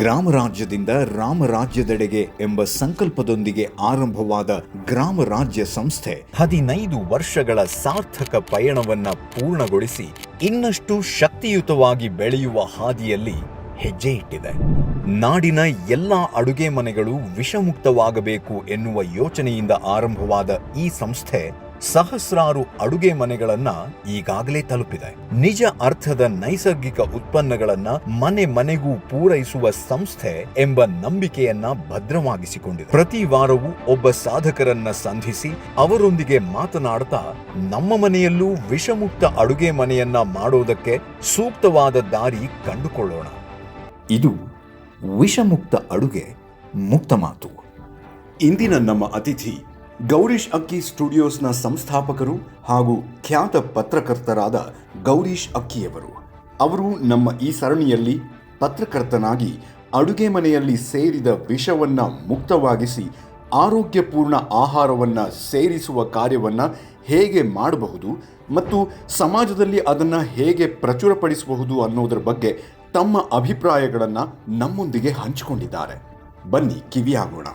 ಗ್ರಾಮ ರಾಜ್ಯದಿಂದ ರಾಮರಾಜ್ಯದೆಡೆಗೆ ಎಂಬ ಸಂಕಲ್ಪದೊಂದಿಗೆ ಆರಂಭವಾದ ಗ್ರಾಮ ರಾಜ್ಯ ಸಂಸ್ಥೆ 15 ವರ್ಷಗಳ ಸಾರ್ಥಕ ಪಯಣವನ್ನ ಪೂರ್ಣಗೊಳಿಸಿ ಇನ್ನಷ್ಟು ಶಕ್ತಿಯುತವಾಗಿ ಬೆಳೆಯುವ ಹಾದಿಯಲ್ಲಿ ಹೆಜ್ಜೆ ಇಟ್ಟಿದೆ. ನಾಡಿನ ಎಲ್ಲಾ ಅಡುಗೆ ಮನೆಗಳು ವಿಷಮುಕ್ತವಾಗಬೇಕು ಎನ್ನುವ ಯೋಚನೆಯಿಂದ ಆರಂಭವಾದ ಈ ಸಂಸ್ಥೆ ಸಹಸ್ರಾರು ಅಡುಗೆ ಮನೆಗಳನ್ನ ಈಗಾಗಲೇ ತಲುಪಿದೆ. ನಿಜ ಅರ್ಥದ ನೈಸರ್ಗಿಕ ಉತ್ಪನ್ನಗಳನ್ನ ಮನೆ ಮನೆಗೂ ಪೂರೈಸುವ ಸಂಸ್ಥೆ ಎಂಬ ನಂಬಿಕೆಯನ್ನ ಭದ್ರವಾಗಿಸಿಕೊಂಡಿದೆ. ಪ್ರತಿ ವಾರವೂ ಒಬ್ಬ ಸಾಧಕರನ್ನ ಸಂಧಿಸಿ ಅವರೊಂದಿಗೆ ಮಾತನಾಡ್ತಾ ನಮ್ಮ ಮನೆಯಲ್ಲೂ ವಿಷಮುಕ್ತ ಅಡುಗೆ ಮನೆಯನ್ನ ಮಾಡೋದಕ್ಕೆ ಸೂಕ್ತವಾದ ದಾರಿ ಕಂಡುಕೊಳ್ಳೋಣ. ಇದು ವಿಷಮುಕ್ತ ಅಡುಗೆ ಮುಕ್ತ ಮಾತು. ಇಂದಿನ ನಮ್ಮ ಅತಿಥಿ ಗೌರೀಶ್ ಅಕ್ಕಿ ಸ್ಟುಡಿಯೋಸ್ನ ಸಂಸ್ಥಾಪಕರು ಹಾಗೂ ಖ್ಯಾತ ಪತ್ರಕರ್ತರಾದ ಗೌರೀಶ್ ಅಕ್ಕಿಯವರು. ಅವರು ನಮ್ಮ ಈ ಸರಣಿಯಲ್ಲಿ ಪತ್ರಕರ್ತನಾಗಿ ಅಡುಗೆ ಮನೆಯಲ್ಲಿ ಸೇರಿದ ವಿಷವನ್ನ ಮುಕ್ತವಾಗಿಸಿ ಆರೋಗ್ಯಪೂರ್ಣ ಆಹಾರವನ್ನು ಸೇರಿಸುವ ಕಾರ್ಯವನ್ನು ಹೇಗೆ ಮಾಡಬಹುದು ಮತ್ತು ಸಮಾಜದಲ್ಲಿ ಅದನ್ನು ಹೇಗೆ ಪ್ರಚುರಪಡಿಸಬಹುದು ಅನ್ನೋದರ ಬಗ್ಗೆ ತಮ್ಮ ಅಭಿಪ್ರಾಯಗಳನ್ನು ನಮ್ಮೊಂದಿಗೆ ಹಂಚಿಕೊಂಡಿದ್ದಾರೆ. ಬನ್ನಿ ಕಿವಿಯಾಗೋಣ.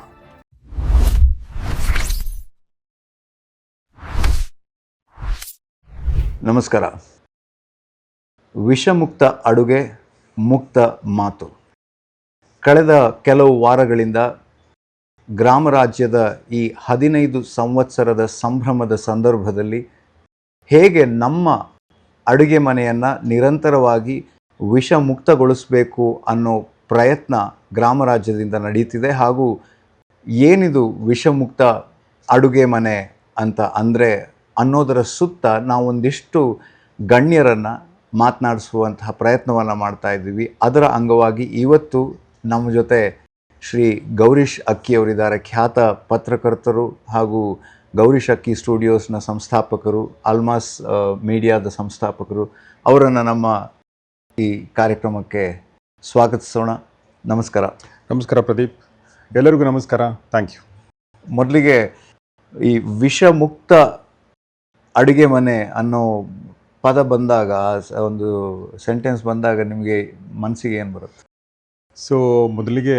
ನಮಸ್ಕಾರ. ವಿಷಮುಕ್ತ ಅಡುಗೆ ಮುಕ್ತ ಮಾತು. ಕಳೆದ ಕೆಲವು ವಾರಗಳಿಂದ ಗ್ರಾಮ ರಾಜ್ಯದ ಈ 15 ಸಂವತ್ಸರದ ಸಂಭ್ರಮದ ಸಂದರ್ಭದಲ್ಲಿ ಹೇಗೆ ನಮ್ಮ ಅಡುಗೆ ಮನೆಯನ್ನು ನಿರಂತರವಾಗಿ ವಿಷಮುಕ್ತಗೊಳಿಸಬೇಕು ಅನ್ನೋ ಪ್ರಯತ್ನ ಗ್ರಾಮ ರಾಜ್ಯದಿಂದ ನಡೀತಿದೆ. ಹಾಗೂ ಏನಿದು ವಿಷಮುಕ್ತ ಅಡುಗೆ ಮನೆ ಅಂತ ಅಂದರೆ ಅನ್ನೋದರ ಸುತ್ತ ನಾವೊಂದಿಷ್ಟು ಗಣ್ಯರನ್ನು ಮಾತನಾಡಿಸುವಂತಹ ಪ್ರಯತ್ನವನ್ನು ಮಾಡ್ತಾ ಇದ್ದೀವಿ. ಅದರ ಅಂಗವಾಗಿ ಇವತ್ತು ನಮ್ಮ ಜೊತೆ ಶ್ರೀ ಗೌರೀಶ್ ಅಕ್ಕಿಯವರಿದ್ದಾರೆ. ಖ್ಯಾತ ಪತ್ರಕರ್ತರು ಹಾಗೂ ಗೌರೀಶ್ ಅಕ್ಕಿ ಸ್ಟುಡಿಯೋಸ್ನ ಸಂಸ್ಥಾಪಕರು, ಆಲ್ಮಾಸ್ ಮೀಡಿಯಾದ ಸಂಸ್ಥಾಪಕರು. ಅವರನ್ನು ನಮ್ಮ ಈ ಕಾರ್ಯಕ್ರಮಕ್ಕೆ ಸ್ವಾಗತಿಸೋಣ. ನಮಸ್ಕಾರ. ನಮಸ್ಕಾರ ಪ್ರದೀಪ್. ಎಲ್ಲರಿಗೂ ನಮಸ್ಕಾರ. Thank you. ಮೊದಲಿಗೆ ಈ ವಿಷಮುಕ್ತ ಅಡುಗೆ ಮನೆ ಅನ್ನೋ ಪದ ಬಂದಾಗ, ಒಂದು ಸೆಂಟೆನ್ಸ್ ಬಂದಾಗ ನಿಮಗೆ ಮನಸ್ಸಿಗೆ ಏನು ಬರುತ್ತೆ? ಸೊ ಮೊದಲಿಗೆ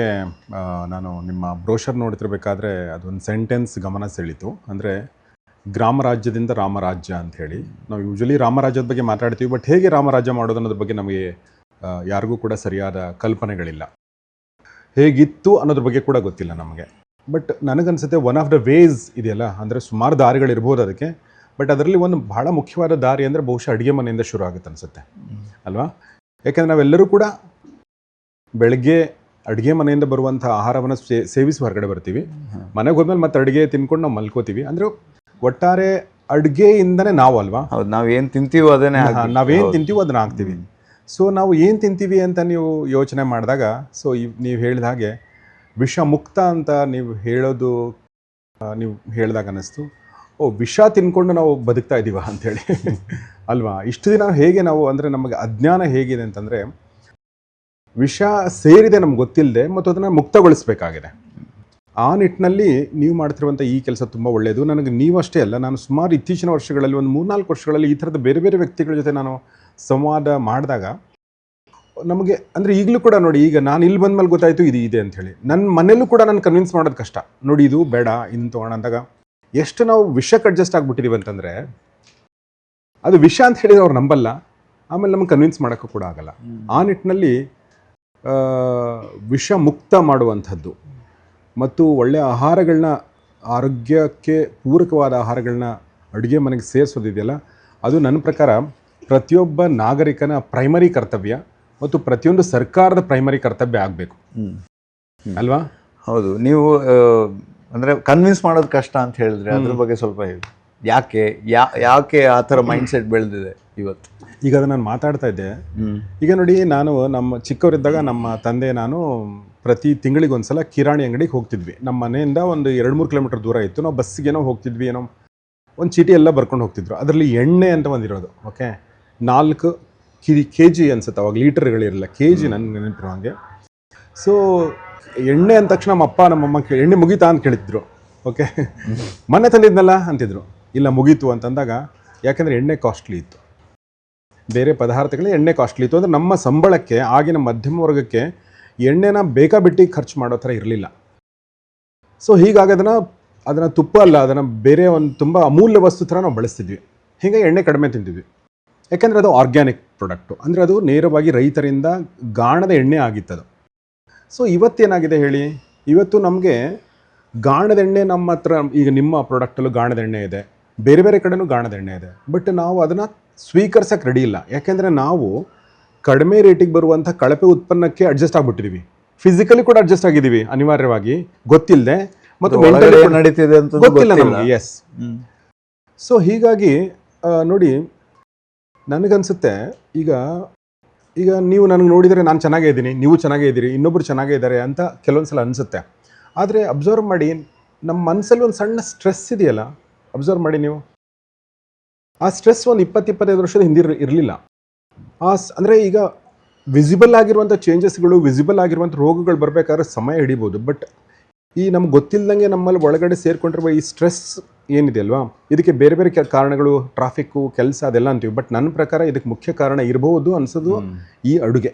ನಾನು ನಿಮ್ಮ ಬ್ರೋಷರ್ ನೋಡ್ತಿರ್ಬೇಕಾದ್ರೆ ಅದೊಂದು ಸೆಂಟೆನ್ಸ್ ಗಮನ ಸೆಳೀತು. ಅಂದರೆ ಗ್ರಾಮ ರಾಜ್ಯದಿಂದ ರಾಮರಾಜ್ಯ ಅಂತ ಹೇಳಿ. ನಾವು ಯೂಶ್ವಲಿ ರಾಮರಾಜ್ಯದ ಬಗ್ಗೆ ಮಾತಾಡ್ತೀವಿ, ಬಟ್ ಹೇಗೆ ರಾಮರಾಜ್ಯ ಮಾಡೋದು ಅನ್ನೋದ್ರ ಬಗ್ಗೆ ನಮಗೆ ಯಾರಿಗೂ ಕೂಡ ಸರಿಯಾದ ಕಲ್ಪನೆಗಳಿಲ್ಲ. ಹೇಗಿತ್ತು ಅನ್ನೋದ್ರ ಬಗ್ಗೆ ಕೂಡ ಗೊತ್ತಿಲ್ಲ ನಮಗೆ. ಬಟ್ ನನಗನ್ಸುತ್ತೆ ಒನ್ ಆಫ್ ದ ವೇಸ್ ಇದೆಯಲ್ಲ, ಅಂದರೆ ಸುಮಾರು ದಾರಿಗಳಿರ್ಬೋದು ಅದಕ್ಕೆ, ಬಟ್ ಅದರಲ್ಲಿ ಒಂದು ಬಹಳ ಮುಖ್ಯವಾದ ದಾರಿ ಅಂದರೆ ಬಹುಶಃ ಅಡುಗೆ ಮನೆಯಿಂದ ಶುರು ಆಗುತ್ತೆ ಅನಿಸುತ್ತೆ ಅಲ್ವಾ? ಯಾಕೆಂದರೆ ನಾವೆಲ್ಲರೂ ಕೂಡ ಬೆಳಗ್ಗೆ ಅಡುಗೆ ಮನೆಯಿಂದ ಬರುವಂಥ ಆಹಾರವನ್ನು ಸೇವಿಸಿ ಹೊರಗಡೆ ಬರ್ತೀವಿ. ಮನೆಗೆ ಹೋದ್ಮೇಲೆ ಮತ್ತೆ ಅಡುಗೆ ತಿನ್ಕೊಂಡು ನಾವು ಮಲ್ಕೋತೀವಿ. ಅಂದರೆ ಒಟ್ಟಾರೆ ಅಡುಗೆಯಿಂದನೇ ನಾವು ಅಲ್ವಾ? ಹೌದು, ನಾವೇನು ತಿಂತೀವೋ ಅದನ್ನೇ, ನಾವೇನು ತಿಂತೀವೋ ಅದನ್ನ ಹಾಕ್ತೀವಿ. ಸೊ ನಾವು ಏನು ತಿಂತೀವಿ ಅಂತ ನೀವು ಯೋಚನೆ ಮಾಡಿದಾಗ, ಸೊ ನೀವು ಹೇಳಿದ ಹಾಗೆ ವಿಷ ಮುಕ್ತ ಅಂತ ನೀವು ಹೇಳಿದಾಗ ಅನ್ನಿಸ್ತು, ವಿಷ ತಿನ್ಕೊಂಡು ನಾವು ಬದುಕ್ತಾ ಇದ್ದೀವ ಅಂಥೇಳಿ ಅಲ್ವಾ? ಇಷ್ಟು ದಿನ ಹೇಗೆ ನಾವು, ಅಂದರೆ ನಮಗೆ ಅಜ್ಞಾನ ಹೇಗಿದೆ ಅಂತಂದರೆ ವಿಷ ಸೇರಿದೆ ನಮ್ಗೆ ಗೊತ್ತಿಲ್ಲದೆ, ಮತ್ತು ಅದನ್ನು ಮುಕ್ತಗೊಳಿಸಬೇಕಾಗಿದೆ. ಆ ನಿಟ್ಟಿನಲ್ಲಿ ನೀವು ಮಾಡ್ತಿರುವಂಥ ಈ ಕೆಲಸ ತುಂಬ ಒಳ್ಳೆಯದು. ನನಗೆ ನೀವಷ್ಟೇ ಅಲ್ಲ, ನಾನು ಸುಮಾರು ಇತ್ತೀಚಿನ ವರ್ಷಗಳಲ್ಲಿ ಒಂದು 3-4 ವರ್ಷಗಳಲ್ಲಿ ಈ ಥರದ ಬೇರೆ ಬೇರೆ ವ್ಯಕ್ತಿಗಳ ಜೊತೆ ನಾನು ಸಂವಾದ ಮಾಡಿದಾಗ ನಮಗೆ, ಅಂದರೆ ಈಗಲೂ ಕೂಡ ನೋಡಿ, ಈಗ ನಾನು ಇಲ್ಲಿ ಬಂದಮೇಲೆ ಗೊತ್ತಾಯಿತು ಇದು ಇದೆ ಅಂಥೇಳಿ. ನನ್ನ ಮನೇಲೂ ಕೂಡ ನಾನು ಕನ್ವಿನ್ಸ್ ಮಾಡೋದು ಕಷ್ಟ. ನೋಡಿ ಇದು ಬೇಡ, ಇನ್ನು ತೊಗೊಳ ಅಂದಾಗ ಎಷ್ಟು ನಾವು ವಿಷಕ್ಕೆ ಅಡ್ಜಸ್ಟ್ ಆಗಿಬಿಟ್ಟಿದ್ದೀವಿ ಅಂತಂದರೆ, ಅದು ವಿಷ ಅಂತ ಹೇಳಿದ್ರೆ ಅವ್ರು ನಂಬಲ್ಲ, ಆಮೇಲೆ ನಮಗೆ ಕನ್ವಿನ್ಸ್ ಮಾಡೋಕ್ಕೂ ಕೂಡ ಆಗಲ್ಲ. ಆ ನಿಟ್ಟಿನಲ್ಲಿ ವಿಷ ಮುಕ್ತ ಮಾಡುವಂಥದ್ದು ಮತ್ತು ಒಳ್ಳೆಯ ಆಹಾರಗಳನ್ನ, ಆರೋಗ್ಯಕ್ಕೆ ಪೂರಕವಾದ ಆಹಾರಗಳನ್ನ ಅಡುಗೆ ಮನೆಗೆ ಸೇರಿಸೋದಿದೆಯಲ್ಲ, ಅದು ನನ್ನ ಪ್ರಕಾರ ಪ್ರತಿಯೊಬ್ಬ ನಾಗರಿಕನ ಪ್ರೈಮರಿ ಕರ್ತವ್ಯ ಮತ್ತು ಪ್ರತಿಯೊಂದು ಸರ್ಕಾರದ ಪ್ರೈಮರಿ ಕರ್ತವ್ಯ ಆಗಬೇಕು ಅಲ್ವಾ? ಹೌದು. ನೀವು ಅಂದರೆ ಕನ್ವಿನ್ಸ್ ಮಾಡೋದು ಕಷ್ಟ ಅಂತ ಹೇಳಿದ್ರೆ ಅದ್ರ ಬಗ್ಗೆ ಸ್ವಲ್ಪ ಹೇಳಿ. ಯಾಕೆ ಆ ಥರ ಮೈಂಡ್ಸೆಟ್ ಬೆಳೆದಿದೆ ಇವತ್ತು? ಈಗ ಅದು ನಾನು ಮಾತಾಡ್ತಾ ಇದ್ದೆ. ಈಗ ನೋಡಿ, ನಾನು ನಮ್ಮ ಚಿಕ್ಕವರಿದ್ದಾಗ ನಮ್ಮ ತಂದೆ ನಾನು ಪ್ರತಿ ತಿಂಗಳಿಗೆ ಒಂದ್ಸಲ ಕಿರಾಣಿ ಅಂಗಡಿಗೆ ಹೋಗ್ತಿದ್ವಿ. ನಮ್ಮ ಮನೆಯಿಂದ ಒಂದು 2-3 ಕಿಲೋಮೀಟರ್ ದೂರ ಇತ್ತು. ನಾವು ಬಸ್ಸಿಗೇನೋ ಹೋಗ್ತಿದ್ವಿ, ಏನೋ ಒಂದು ಚೀಟಿ ಎಲ್ಲ ಬರ್ಕೊಂಡು ಹೋಗ್ತಿದ್ರು. ಅದರಲ್ಲಿ ಎಣ್ಣೆ ಅಂತ ಒಂದಿರೋದು, ಓಕೆ, 4 kg ಅನ್ಸುತ್ತೆ ಅವಾಗ, ಲೀಟರ್ಗಳಿರಲಿಲ್ಲ, kg ನನಗೆ ನೆನಪಿರೋ ಹಾಗೆ. ಸೊ ಎಣ್ಣೆ ಅಂದ ತಕ್ಷಣ ನಮ್ಮ ಅಪ್ಪ ನಮ್ಮಮ್ಮ ಎಣ್ಣೆ ಮುಗೀತಾ ಅಂತ ಕೇಳಿದ್ರು. ಓಕೆ, ಮೊನ್ನೆ ತಂದಿದ್ನಲ್ಲ ಅಂತಿದ್ರು. ಇಲ್ಲ ಮುಗೀತು ಅಂತಂದಾಗ, ಯಾಕೆಂದರೆ ಎಣ್ಣೆ ಕಾಸ್ಟ್ಲಿ ಇತ್ತು, ಬೇರೆ ಪದಾರ್ಥಗಳಿಗೆ ಎಣ್ಣೆ ಕಾಸ್ಟ್ಲಿ ಇತ್ತು. ಅಂದರೆ ನಮ್ಮ ಸಂಬಳಕ್ಕೆ, ಆಗಿನ ಮಧ್ಯಮ ವರ್ಗಕ್ಕೆ ಎಣ್ಣೆನ ಬೇಕಾಬಿಟ್ಟು ಖರ್ಚು ಮಾಡೋ ಥರ ಇರಲಿಲ್ಲ. ಸೊ ಹೀಗಾಗಿ ಅದನ್ನು ತುಪ್ಪ ಅಲ್ಲ, ಅದನ್ನು ಬೇರೆ ಒಂದು ತುಂಬ ಅಮೂಲ್ಯ ವಸ್ತು ಥರ ನಾವು ಬಳಸ್ತಿದ್ವಿ. ಹೀಗಾಗಿ ಎಣ್ಣೆ ಕಡಿಮೆ ತಿಂತಿದ್ವಿ. ಯಾಕೆಂದರೆ ಅದು ಆರ್ಗ್ಯಾನಿಕ್ ಪ್ರಾಡಕ್ಟು, ಅಂದರೆ ಅದು ನೇರವಾಗಿ ರೈತರಿಂದ ಗಾಣದ ಎಣ್ಣೆ ಆಗಿತ್ತದು. ಸೊ ಇವತ್ತೇನಾಗಿದೆ ಹೇಳಿ, ಇವತ್ತು ನಮಗೆ ಗಾಣದ ಎಣ್ಣೆ ನಮ್ಮ ಹತ್ರ, ಈಗ ನಿಮ್ಮ ಪ್ರಾಡಕ್ಟಲ್ಲೂ ಗಾಣದ ಎಣ್ಣೆ ಇದೆ, ಬೇರೆ ಬೇರೆ ಕಡೆನೂ ಗಾಣದ ಎಣ್ಣೆ ಇದೆ. ಬಟ್ ನಾವು ಅದನ್ನು ಸ್ವೀಕರಿಸೋಕ್ಕೆ ರೆಡಿ ಇಲ್ಲ. ಯಾಕೆಂದರೆ ನಾವು ಕಡಿಮೆ ರೇಟಿಗೆ ಬರುವಂಥ ಕಳಪೆ ಉತ್ಪನ್ನಕ್ಕೆ ಅಡ್ಜಸ್ಟ್ ಆಗಿಬಿಟ್ಟಿದ್ದೀವಿ. ಫಿಸಿಕಲಿ ಕೂಡ ಅಡ್ಜಸ್ಟ್ ಆಗಿದ್ದೀವಿ ಅನಿವಾರ್ಯವಾಗಿ, ಗೊತ್ತಿಲ್ಲದೆ, ಮತ್ತು ಮೆಂಟಲಿ ನಡೀತಿದೆ ಅಂತ ಗೊತ್ತಿಲ್ಲ ನಮಗೆ. ಎಸ್. ಸೊ ಹೀಗಾಗಿ ನೋಡಿ, ನನಗನ್ಸುತ್ತೆ ಈಗ ನೀವು ನನಗೆ ನೋಡಿದರೆ ನಾನು ಚೆನ್ನಾಗೇ ಇದ್ದೀನಿ, ನೀವು ಚೆನ್ನಾಗೇ ಇದ್ದೀರಿ, ಇನ್ನೊಬ್ರು ಚೆನ್ನಾಗೇ ಇದ್ದಾರೆ ಅಂತ ಕೆಲವೊಂದು ಸಲ ಅನಿಸುತ್ತೆ. ಆದರೆ ಅಬ್ಸರ್ವ್ ಮಾಡಿ, ನಮ್ಮ ಮನಸ್ಸಲ್ಲಿ ಒಂದು ಸಣ್ಣ ಸ್ಟ್ರೆಸ್ ಇದೆಯಲ್ಲ, ಅಬ್ಸರ್ವ್ ಮಾಡಿ ನೀವು. ಆ ಸ್ಟ್ರೆಸ್ ಒಂದು 20-25 ವರ್ಷದ ಹಿಂದೆ ಇರಲಿಲ್ಲ. ಅಂದರೆ ಈಗ ವಿಸಿಬಲ್ ಆಗಿರುವಂಥ ಚೇಂಜಸ್ಗಳು, ವಿಸಿಬಲ್ ಆಗಿರುವಂಥ ರೋಗಗಳು ಬರಬೇಕಾದ್ರೆ ಸಮಯ ಹಿಡಿಬೋದು. ಬಟ್ ಈ ನಮ್ಗೆ ಗೊತ್ತಿಲ್ಲದಂಗೆ ನಮ್ಮಲ್ಲಿ ಒಳಗಡೆ ಸೇರ್ಕೊಂಡಿರುವ ಈ ಸ್ಟ್ರೆಸ್ ಏನಿದೆ ಅಲ್ವಾ, ಇದಕ್ಕೆ ಬೇರೆ ಬೇರೆ ಕಾರಣಗಳು, ಟ್ರಾಫಿಕ್ಕು, ಕೆಲಸ, ಅದೆಲ್ಲ ಅಂತೀವಿ. ಬಟ್ ನನ್ನ ಪ್ರಕಾರ ಇದಕ್ಕೆ ಮುಖ್ಯ ಕಾರಣ ಇರಬಹುದು ಅನ್ಸೋದು ಈ ಅಡುಗೆ,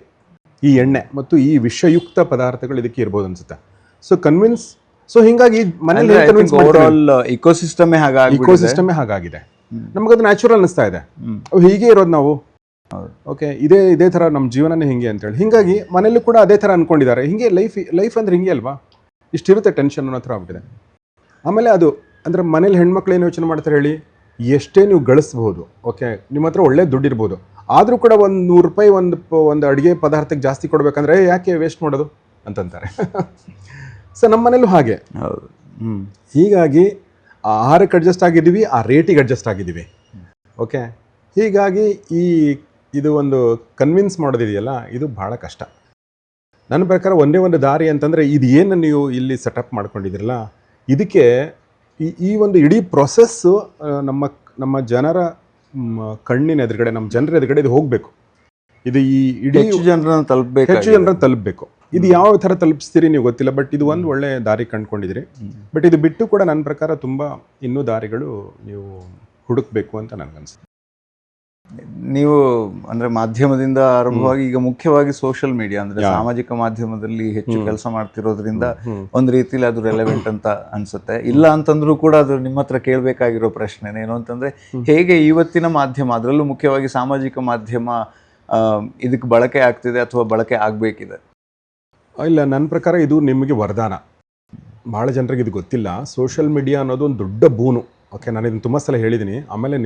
ಈ ಎಣ್ಣೆ ಮತ್ತು ಈ ವಿಷಯುಕ್ತ ಪದಾರ್ಥಗಳು ಇದಕ್ಕೆ ಇರ್ಬೋದು ಅನ್ಸುತ್ತೆ. ಸೊ ಹಿಂಗಾಗಿ ಮನೇಲಿ ಇಕೋಸಿಸ್ಟಮೇ ಹಾಗಾಗಿದೆ. ನಮಗದು ನ್ಯಾಚುರಲ್ ಅನಿಸ್ತಾ ಇದೆ, ಹೀಗೆ ಇರೋದು ನಾವು. ಓಕೆ, ಇದೇ ಥರ ನಮ್ಮ ಜೀವನನೇ ಹಿಂಗೆ ಅಂತೇಳಿ, ಹಿಂಗಾಗಿ ಮನೇಲಿ ಕೂಡ ಅದೇ ಥರ ಅನ್ಕೊಂಡಿದ್ದಾರೆ. ಹಿಂಗೆ ಲೈಫ್ ಅಂದ್ರೆ ಹಿಂಗೆ ಅಲ್ವಾ, ಇಷ್ಟಿರುತ್ತೆ ಟೆನ್ಷನ್ ಅನ್ನೋ ಥರ ಆಗ್ಬಿಟ್ಟಿದೆ. ಆಮೇಲೆ ಅದು ಅಂದರೆ ಮನೇಲಿ ಹೆಣ್ಮಕ್ಳು ಏನು ಯೋಚನೆ ಮಾಡ್ತಾರೆ ಹೇಳಿ, ಎಷ್ಟೇ ನೀವು ಗಳಿಸ್ಬೋದು, ಓಕೆ, ನಿಮ್ಮ ಹತ್ರ ಒಳ್ಳೆ ದುಡ್ಡಿರ್ಬೋದು, ಆದರೂ ಕೂಡ ಒಂದು 100 ರೂಪಾಯಿ ಒಂದು ಅಡುಗೆ ಪದಾರ್ಥಕ್ಕೆ ಜಾಸ್ತಿ ಕೊಡಬೇಕಂದ್ರೆ ಯಾಕೆ ವೇಸ್ಟ್ ಮಾಡೋದು ಅಂತಂತಾರೆ. ಸೊ ನಮ್ಮ ಮನೇಲೂ ಹಾಗೆ. ಹೀಗಾಗಿ ಆ ಆಹಾರಕ್ಕೆ ಅಡ್ಜಸ್ಟ್ ಆಗಿದ್ದೀವಿ, ಆ ರೇಟಿಗೆ ಅಡ್ಜಸ್ಟ್ ಆಗಿದ್ದೀವಿ. ಓಕೆ, ಹೀಗಾಗಿ ಇದು ಒಂದು ಕನ್ವಿನ್ಸ್ ಮಾಡೋದಿದೆಯಲ್ಲ, ಇದು ಭಾಳ ಕಷ್ಟ. ನನ್ನ ಪ್ರಕಾರ ಒಂದೇ ಒಂದು ದಾರಿ ಅಂತಂದರೆ, ಇದು ಏನು ನೀವು ಇಲ್ಲಿ ಸೆಟಪ್ ಮಾಡ್ಕೊಂಡಿದ್ದೀರಲ್ಲ, ಇದಕ್ಕೆ ಈ ಒಂದು ಇಡೀ ಪ್ರೊಸೆಸ್ಸು ನಮ್ಮ ಜನರ ಕಣ್ಣಿನ ಎದುರುಗಡೆ, ನಮ್ಮ ಜನರ ಎದುರುಗಡೆ ಇದು ಹೋಗಬೇಕು. ಇದು ಈ ಇಡೀ ಹೆಚ್ಚು ಜನರನ್ನು ತಲುಪಬೇಕು. ಇದು ಯಾವ ಥರ ತಲುಪಿಸ್ತೀರಿ ನೀವು ಗೊತ್ತಿಲ್ಲ, ಬಟ್ ಇದು ಒಂದು ಒಳ್ಳೆ ದಾರಿ ಕಂಡುಕೊಂಡಿದ್ದೀರಿ. ಬಟ್ ಇದು ಬಿಟ್ಟು ಕೂಡ ನನ್ನ ಪ್ರಕಾರ ತುಂಬ ಇನ್ನೂ ದಾರಿಗಳು ನೀವು ಹುಡುಕಬೇಕು ಅಂತ ನನಗನ್ಸುತ್ತೆ. ನೀವು ಅಂದ್ರೆ ಮಾಧ್ಯಮದಿಂದ ಆರಂಭವಾಗಿ ಈಗ ಮುಖ್ಯವಾಗಿ ಸೋಷಿಯಲ್ ಮೀಡಿಯಾ ಅಂದ್ರೆ ಸಾಮಾಜಿಕ ಮಾಧ್ಯಮದಲ್ಲಿ ಹೆಚ್ಚು ಕೆಲಸ ಮಾಡ್ತಿರೋದ್ರಿಂದ ಒಂದು ರೀತಿಲಿ ಅದು ರೆಲೆವೆಂಟ್ ಅಂತ ಅನ್ಸುತ್ತೆ. ಇಲ್ಲ ಅಂತಂದ್ರೂ ಕೂಡ ಅದು ನಿಮ್ಮ ಹತ್ರ ಕೇಳಬೇಕಾಗಿರೋ ಪ್ರಶ್ನೆ ಏನು ಅಂತಂದ್ರೆ, ಹೇಗೆ ಇವತ್ತಿನ ಮಾಧ್ಯಮ, ಅದರಲ್ಲೂ ಮುಖ್ಯವಾಗಿ ಸಾಮಾಜಿಕ ಮಾಧ್ಯಮ ಇದಕ್ಕೆ ಬಳಕೆ ಆಗ್ತಿದೆ ಅಥವಾ ಬಳಕೆ ಆಗಬೇಕಿದೆ? ಇಲ್ಲ, ನನ್ನ ಪ್ರಕಾರ ಇದು ನಿಮಗೆ ವರದಾನ. ಭಾಳ ಜನರಿಗೆ ಇದು ಗೊತ್ತಿಲ್ಲ. ಸೋಷಿಯಲ್ ಮೀಡಿಯಾ ಅನ್ನೋದು ಒಂದು ದೊಡ್ಡ ಬೂನು. ಓಕೆ, ನಾನು ಇದನ್ನು ತುಂಬ ಸಲ ಹೇಳಿದ್ದೀನಿ. ಆಮೇಲೆ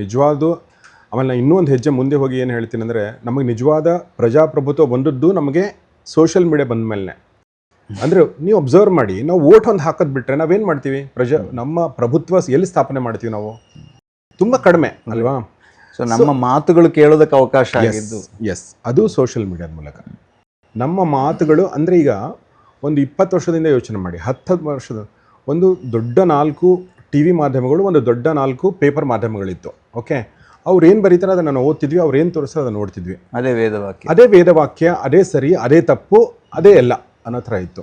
ನಾನು ಇನ್ನೂ ಒಂದು ಹೆಜ್ಜೆ ಮುಂದೆ ಹೋಗಿ ಏನು ಹೇಳ್ತೀನಿ ಅಂದರೆ, ನಮಗೆ ನಿಜವಾದ ಪ್ರಜಾಪ್ರಭುತ್ವ ಬಂದದ್ದು ನಮಗೆ ಸೋಷಿಯಲ್ ಮೀಡಿಯಾ ಬಂದ ಮೇಲೆ. ಅಂದರೆ ನೀವು ಅಬ್ಸರ್ವ್ ಮಾಡಿ, ನಾವು ವೋಟ್ ಒಂದು ಹಾಕೋದು ಬಿಟ್ಟರೆ ನಾವೇನು ಮಾಡ್ತೀವಿ? ನಮ್ಮ ಪ್ರಭುತ್ವ ಎಲ್ಲಿ ಸ್ಥಾಪನೆ ಮಾಡ್ತೀವಿ ನಾವು? ತುಂಬ ಕಡಿಮೆ ಅಲ್ವಾ? ಸೊ ನಮ್ಮ ಮಾತುಗಳು ಕೇಳೋದಕ್ಕೆ ಅವಕಾಶ ಆಗಿದ್ದು ಅದು ಸೋಷಿಯಲ್ ಮೀಡಿಯಾದ ಮೂಲಕ. ನಮ್ಮ ಮಾತುಗಳು ಅಂದರೆ, ಈಗ ಒಂದು 20 ವರ್ಷದಿಂದ ಯೋಚನೆ ಮಾಡಿ, 10 ವರ್ಷದ ಒಂದು ದೊಡ್ಡ 4 ಟಿ ವಿ ಮಾಧ್ಯಮಗಳು, ಒಂದು ದೊಡ್ಡ 4 ಪೇಪರ್ ಮಾಧ್ಯಮಗಳಿತ್ತು. ಓಕೆ, ಅವ್ರು ಏನು ಬರೀತಾರೆ ಅದನ್ನು ನಾವು ಓದ್ತಿದ್ವಿ, ಅವ್ರು ಏನು ತೋರಿಸ್ತಾರೆ ಅದನ್ನು ನೋಡ್ತಿದ್ವಿ. ಅದೇ ವೇದವಾಕ್ಯ, ಅದೇ ಸರಿ, ಅದೇ ತಪ್ಪು, ಅದೇ ಎಲ್ಲ ಅನ್ನೋ ಥರ ಇತ್ತು.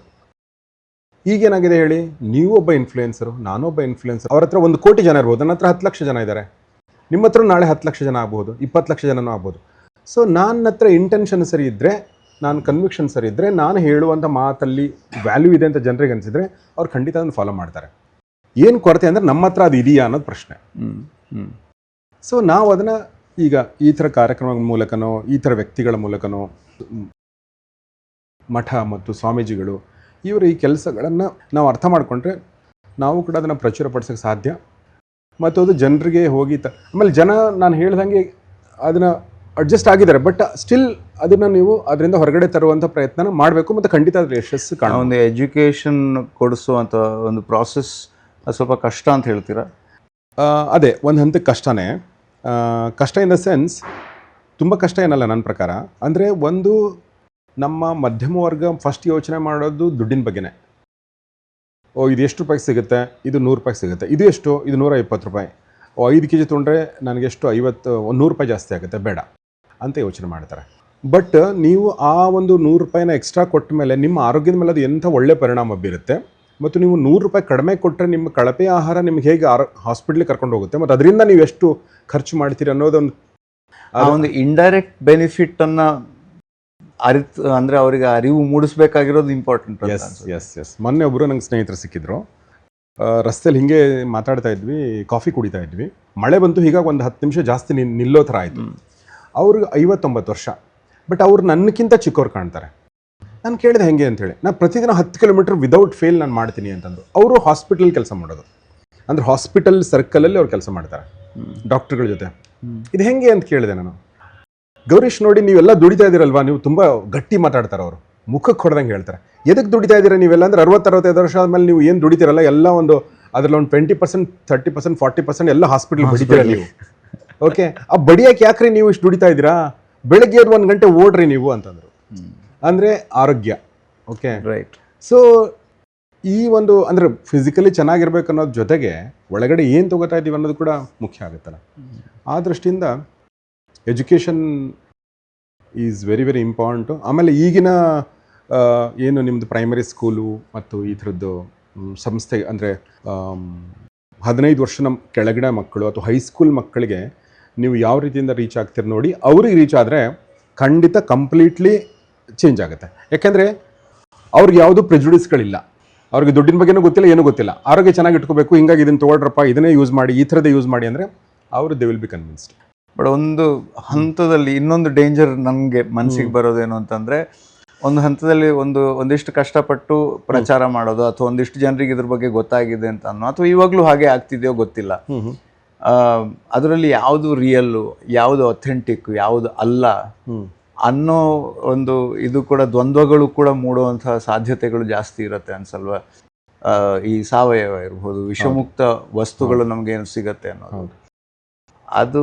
ಈಗೇನಾಗಿದೆ ಹೇಳಿ, ನೀವು ಒಬ್ಬ ಇನ್ಫ್ಲೂಯೆನ್ಸರು, ನಾನೊಬ್ಬ ಇನ್ಫ್ಲೂಯೆನ್ಸರ್. ಅವ್ರ ಹತ್ರ 1 ಕೋಟಿ ಜನ ಇರ್ಬೋದು, ನನ್ನ ಹತ್ರ 10 ಲಕ್ಷ ಜನ ಇದ್ದಾರೆ. ನಿಮ್ಮ ಹತ್ರ ನಾಳೆ 10 ಲಕ್ಷ ಜನ ಆಗ್ಬೋದು, 20 ಲಕ್ಷ ಜನನೂ ಆಗ್ಬೋದು. ಸೊ ನನ್ನ ಹತ್ರ ಇಂಟೆನ್ಷನ್ ಸರಿ ಇದ್ದರೆ, ನಾನು ಕನ್ವಿಕ್ಷನ್ ಸರಿ ಇದ್ದರೆ, ನಾನು ಹೇಳುವಂಥ ಮಾತಲ್ಲಿ ವ್ಯಾಲ್ಯೂ ಇದೆ ಅಂತ ಜನರಿಗೆ ಅನಿಸಿದರೆ ಅವ್ರು ಖಂಡಿತ ಅದನ್ನು ಫಾಲೋ ಮಾಡ್ತಾರೆ. ಏನು ಕೊರತೆ ಅಂದರೆ ನಮ್ಮ ಹತ್ರ ಅದು ಇದೆಯಾ ಅನ್ನೋದು ಪ್ರಶ್ನೆ. ಸೊ ನಾವು ಅದನ್ನು ಈಗ ಈ ಥರ ಕಾರ್ಯಕ್ರಮಗಳ ಮೂಲಕನೋ, ಈ ಥರ ವ್ಯಕ್ತಿಗಳ ಮೂಲಕನೋ, ಮಠ ಮತ್ತು ಸ್ವಾಮೀಜಿಗಳು ಇವರ ಈ ಕೆಲಸಗಳನ್ನು ನಾವು ಅರ್ಥ ಮಾಡಿಕೊಂಡ್ರೆ ನಾವು ಕೂಡ ಅದನ್ನು ಪ್ರಚುರಪಡಿಸೋಕ್ಕೆ ಸಾಧ್ಯ. ಮತ್ತು ಅದು ಜನರಿಗೆ ಹೋಗಿ ಆಮೇಲೆ ಜನ ನಾನು ಹೇಳ್ದಂಗೆ ಅದನ್ನು ಅಡ್ಜಸ್ಟ್ ಆಗಿದ್ದಾರೆ. ಬಟ್ ಸ್ಟಿಲ್ ಅದನ್ನು ನೀವು ಅದರಿಂದ ಹೊರಗಡೆ ತರುವಂಥ ಪ್ರಯತ್ನ ಮಾಡಬೇಕು, ಮತ್ತು ಖಂಡಿತ ಅದ್ರ ಯಶಸ್ಸು ಕಾಣೋ. ಒಂದು ಎಜುಕೇಷನ್ ಕೊಡಿಸುವಂಥ ಒಂದು ಪ್ರಾಸೆಸ್ ಸ್ವಲ್ಪ ಕಷ್ಟ ಅಂತ ಹೇಳ್ತೀರಾ? ಅದೇ ಒಂದು ಹಂತಕ್ಕೆ ಕಷ್ಟನೇ. ಕಷ್ಟ ಇನ್ ದ ಸೆನ್ಸ್, ತುಂಬ ಕಷ್ಟ ಏನಲ್ಲ ನನ್ನ ಪ್ರಕಾರ. ಅಂದರೆ ಒಂದು ನಮ್ಮ ಮಧ್ಯಮ ವರ್ಗ ಫಸ್ಟ್ ಯೋಚನೆ ಮಾಡೋದು ದುಡ್ಡಿನ ಬಗ್ಗೆನೇ. ಇದು ಎಷ್ಟು ರೂಪಾಯಿಗೆ ಸಿಗುತ್ತೆ? ಇದು 100 ರೂಪಾಯಿಗೆ ಸಿಗುತ್ತೆ. ಇದು ಎಷ್ಟು? ಇದು 120 ರೂಪಾಯಿ. 5 kg ತೊಗೊಂಡ್ರೆ ನನಗೆಷ್ಟು 100 ರೂಪಾಯಿ ಜಾಸ್ತಿ ಆಗುತ್ತೆ, ಬೇಡ ಅಂತ ಯೋಚನೆ ಮಾಡ್ತಾರೆ. ಬಟ್ ನೀವು ಆ ಒಂದು 100 ರೂಪಾಯಿನ ಎಕ್ಸ್ಟ್ರಾ ಕೊಟ್ಟ ಮೇಲೆ ನಿಮ್ಮ ಆರೋಗ್ಯದ ಮೇಲೆ ಅದು ಎಂಥ ಒಳ್ಳೆ ಪರಿಣಾಮ ಬೀರುತ್ತೆ. ಮತ್ತು ನೀವು 100 ರೂಪಾಯಿ ಕಡಿಮೆ ಕೊಟ್ಟರೆ ನಿಮ್ಮ ಕಳಪೆ ಆಹಾರ ನಿಮ್ಗೆ ಹೇಗೆ ಹಾಸ್ಪಿಟ್ಲಿಗೆ ಕರ್ಕೊಂಡು ಹೋಗುತ್ತೆ, ಮತ್ತು ಅದರಿಂದ ನೀವು ಎಷ್ಟು ಖರ್ಚು ಮಾಡ್ತೀರಿ ಅನ್ನೋದೊಂದು ಒಂದು ಇಂಡೈರೆಕ್ಟ್ ಬೆನಿಫಿಟ್ ಅನ್ನು ಅಂದರೆ ಅವರಿಗೆ ಅರಿವು ಮೂಡಿಸ್ಬೇಕಾಗಿರೋದು ಇಂಪಾರ್ಟೆಂಟ್. ಎಸ್ ಮೊನ್ನೆ ಒಬ್ಬರು ನಂಗೆ ಸ್ನೇಹಿತರು ಸಿಕ್ಕಿದ್ರು. ರಸ್ತೆಯಲ್ಲಿ ಹಿಂಗೆ ಮಾತಾಡ್ತಾ ಇದ್ವಿ, ಕಾಫಿ ಕುಡಿತಾ ಇದ್ವಿ, ಮಳೆ ಬಂತು, ಹೀಗಾಗಿ ಒಂದು 10 ನಿಮಿಷ ಜಾಸ್ತಿ ನಿಲ್ಲೋ ಥರ ಆಯಿತು. ಅವ್ರಿಗೆ 59 ವರ್ಷ, ಬಟ್ ಅವ್ರು ನನ್ನಕ್ಕಿಂತ ಚಿಕ್ಕವ್ರು ಕಾಣ್ತಾರೆ. ನಾನು ಕೇಳಿದೆ ಹೆಂಗೆ ಅಂತೇಳಿ. ನಾನು ಪ್ರತಿದಿನ 10 ಕಿಲೋಮೀಟರ್ ವಿದೌಟ್ ಫೇಲ್ ನಾನು ಮಾಡ್ತೀನಿ ಅಂತಂದು. ಅವರು ಹಾಸ್ಪಿಟಲ್ ಕೆಲಸ ಮಾಡೋದು, ಅಂದರೆ ಹಾಸ್ಪಿಟಲ್ ಸರ್ಕಲಲ್ಲಿ ಅವ್ರು ಕೆಲಸ ಮಾಡ್ತಾರೆ ಡಾಕ್ಟರ್ಗಳ ಜೊತೆ. ಇದು ಹೆಂಗೆ ಅಂತ ಕೇಳಿದೆ ನಾನು. ಗೌರೀಶ್ ನೋಡಿ, ನೀವೆಲ್ಲ ದುಡಿತಾ ಇದ್ದೀರಲ್ವಾ, ನೀವು ತುಂಬ ಗಟ್ಟಿ ಮಾತಾಡ್ತಾರೆ ಅವರು, ಮುಖಕ್ಕೆ ಹೊಡೆದಂಗೆ ಹೇಳ್ತಾರೆ. ಎದಕ್ಕೆ ದುಡಿತಾ ಇದ್ದೀರಾ ನೀವೆಲ್ಲ ಅಂದರೆ 60-65 ವರ್ಷ ಆದಮೇಲೆ ನೀವು ಏನು ದುಡಿತೀರಲ್ಲ ಎಲ್ಲ ಒಂದು ಅದರಲ್ಲಿ ಒಂದು 20%, 30%, 40% ಎಲ್ಲ ಹಾಸ್ಪಿಟಲ್ ಬಡಿತೀರ ನೀವು. ಓಕೆ, ಆ ಬಡಿಯಕ್ಕೆ ಯಾಕ್ರಿ ನೀವು ಇಷ್ಟು ದುಡಿತಾ ಇದ್ದೀರಾ? ಬೆಳಗ್ಗೆ 1 ಗಂಟೆ ಓಡ್ರಿ ನೀವು ಅಂತಂದರು. ಅಂದರೆ ಆರೋಗ್ಯ. Okay, right. ಸೊ ಈ ಒಂದು ಅಂದರೆ ಫಿಸಿಕಲಿ ಚೆನ್ನಾಗಿರ್ಬೇಕು ಅನ್ನೋದ್ರ ಜೊತೆಗೆ ಒಳಗಡೆ ಏನು ತೊಗೋತಾ ಇದ್ದೀವಿ ಅನ್ನೋದು ಕೂಡ ಮುಖ್ಯ ಆಗುತ್ತಲ್ಲ. ಆ ದೃಷ್ಟಿಯಿಂದ education is very very important. ಆಮೇಲೆ ಈಗಿನ ಏನು ನಿಮ್ಮದು ಪ್ರೈಮರಿ ಸ್ಕೂಲು ಮತ್ತು ಈ ಥರದ್ದು ಸಂಸ್ಥೆ ಅಂದರೆ 15 ವರ್ಷದ ಕೆಳಗಡೆ ಮಕ್ಕಳು ಅಥವಾ ಹೈಸ್ಕೂಲ್ ಮಕ್ಕಳಿಗೆ ನೀವು ಯಾವ ರೀತಿಯಿಂದ ರೀಚ್ ಆಗ್ತೀರಿ ನೋಡಿ, ಅವ್ರಿಗೆ ರೀಚ್ ಆದರೆ ಖಂಡಿತ ಕಂಪ್ಲೀಟ್ಲಿ ಚೇಂಜ್ ಆಗುತ್ತೆ. ಯಾಕೆಂದರೆ ಅವ್ರಿಗೆ ಯಾವುದೂ ಪ್ರೆಜುಡಿಸ್ಗಳಿಲ್ಲ, ಅವ್ರಿಗೆ ದುಡ್ಡಿನ ಬಗ್ಗೆನೂ ಗೊತ್ತಿಲ್ಲ, ಏನೂ ಗೊತ್ತಿಲ್ಲ. ಆರೋಗ್ಯ ಚೆನ್ನಾಗಿ ಇಟ್ಕೋಬೇಕು, ಹಿಂಗಾಗಿ ಇದನ್ನು ತೊಗೊಳ್ರಪ್ಪ, ಇದನ್ನೇ ಯೂಸ್ ಮಾಡಿ, ಈ ಥರದೇ ಯೂಸ್ ಮಾಡಿ ಅಂದರೆ ಅವರು they will be convinced. But ಒಂದು ಹಂತದಲ್ಲಿ ಇನ್ನೊಂದು ಡೇಂಜರ್ ನನಗೆ ಮನಸ್ಸಿಗೆ ಬರೋದೇನು ಅಂತಂದರೆ, ಒಂದು ಹಂತದಲ್ಲಿ ಒಂದಿಷ್ಟು ಕಷ್ಟಪಟ್ಟು ಪ್ರಚಾರ ಮಾಡೋದು ಅಥವಾ ಒಂದಿಷ್ಟು ಜನರಿಗೆ ಇದ್ರ ಬಗ್ಗೆ ಗೊತ್ತಾಗಿದೆ ಅಂತ ಅನ್ನೋ, ಅಥವಾ ಇವಾಗಲೂ ಹಾಗೆ ಆಗ್ತಿದೆಯೋ ಗೊತ್ತಿಲ್ಲ, ಅದರಲ್ಲಿ ಯಾವುದು ರಿಯಲ್ಲು, ಯಾವುದು ಅಥೆಂಟಿಕ್, ಯಾವುದು ಅಲ್ಲ ಅನ್ನೋ ಒಂದು ಇದು ಕೂಡ ದ್ವಂದ್ವಗಳು ಕೂಡ ಮೂಡುವಂತಹ ಸಾಧ್ಯತೆಗಳು ಜಾಸ್ತಿ ಇರುತ್ತೆ ಅನ್ಸಲ್ವಾ? ಈ ಸಾವಯವ ಇರ್ಬೋದು, ವಿಷಮುಕ್ತ ವಸ್ತುಗಳು ನಮಗೇನು ಸಿಗತ್ತೆ ಅನ್ನೋದು, ಅದು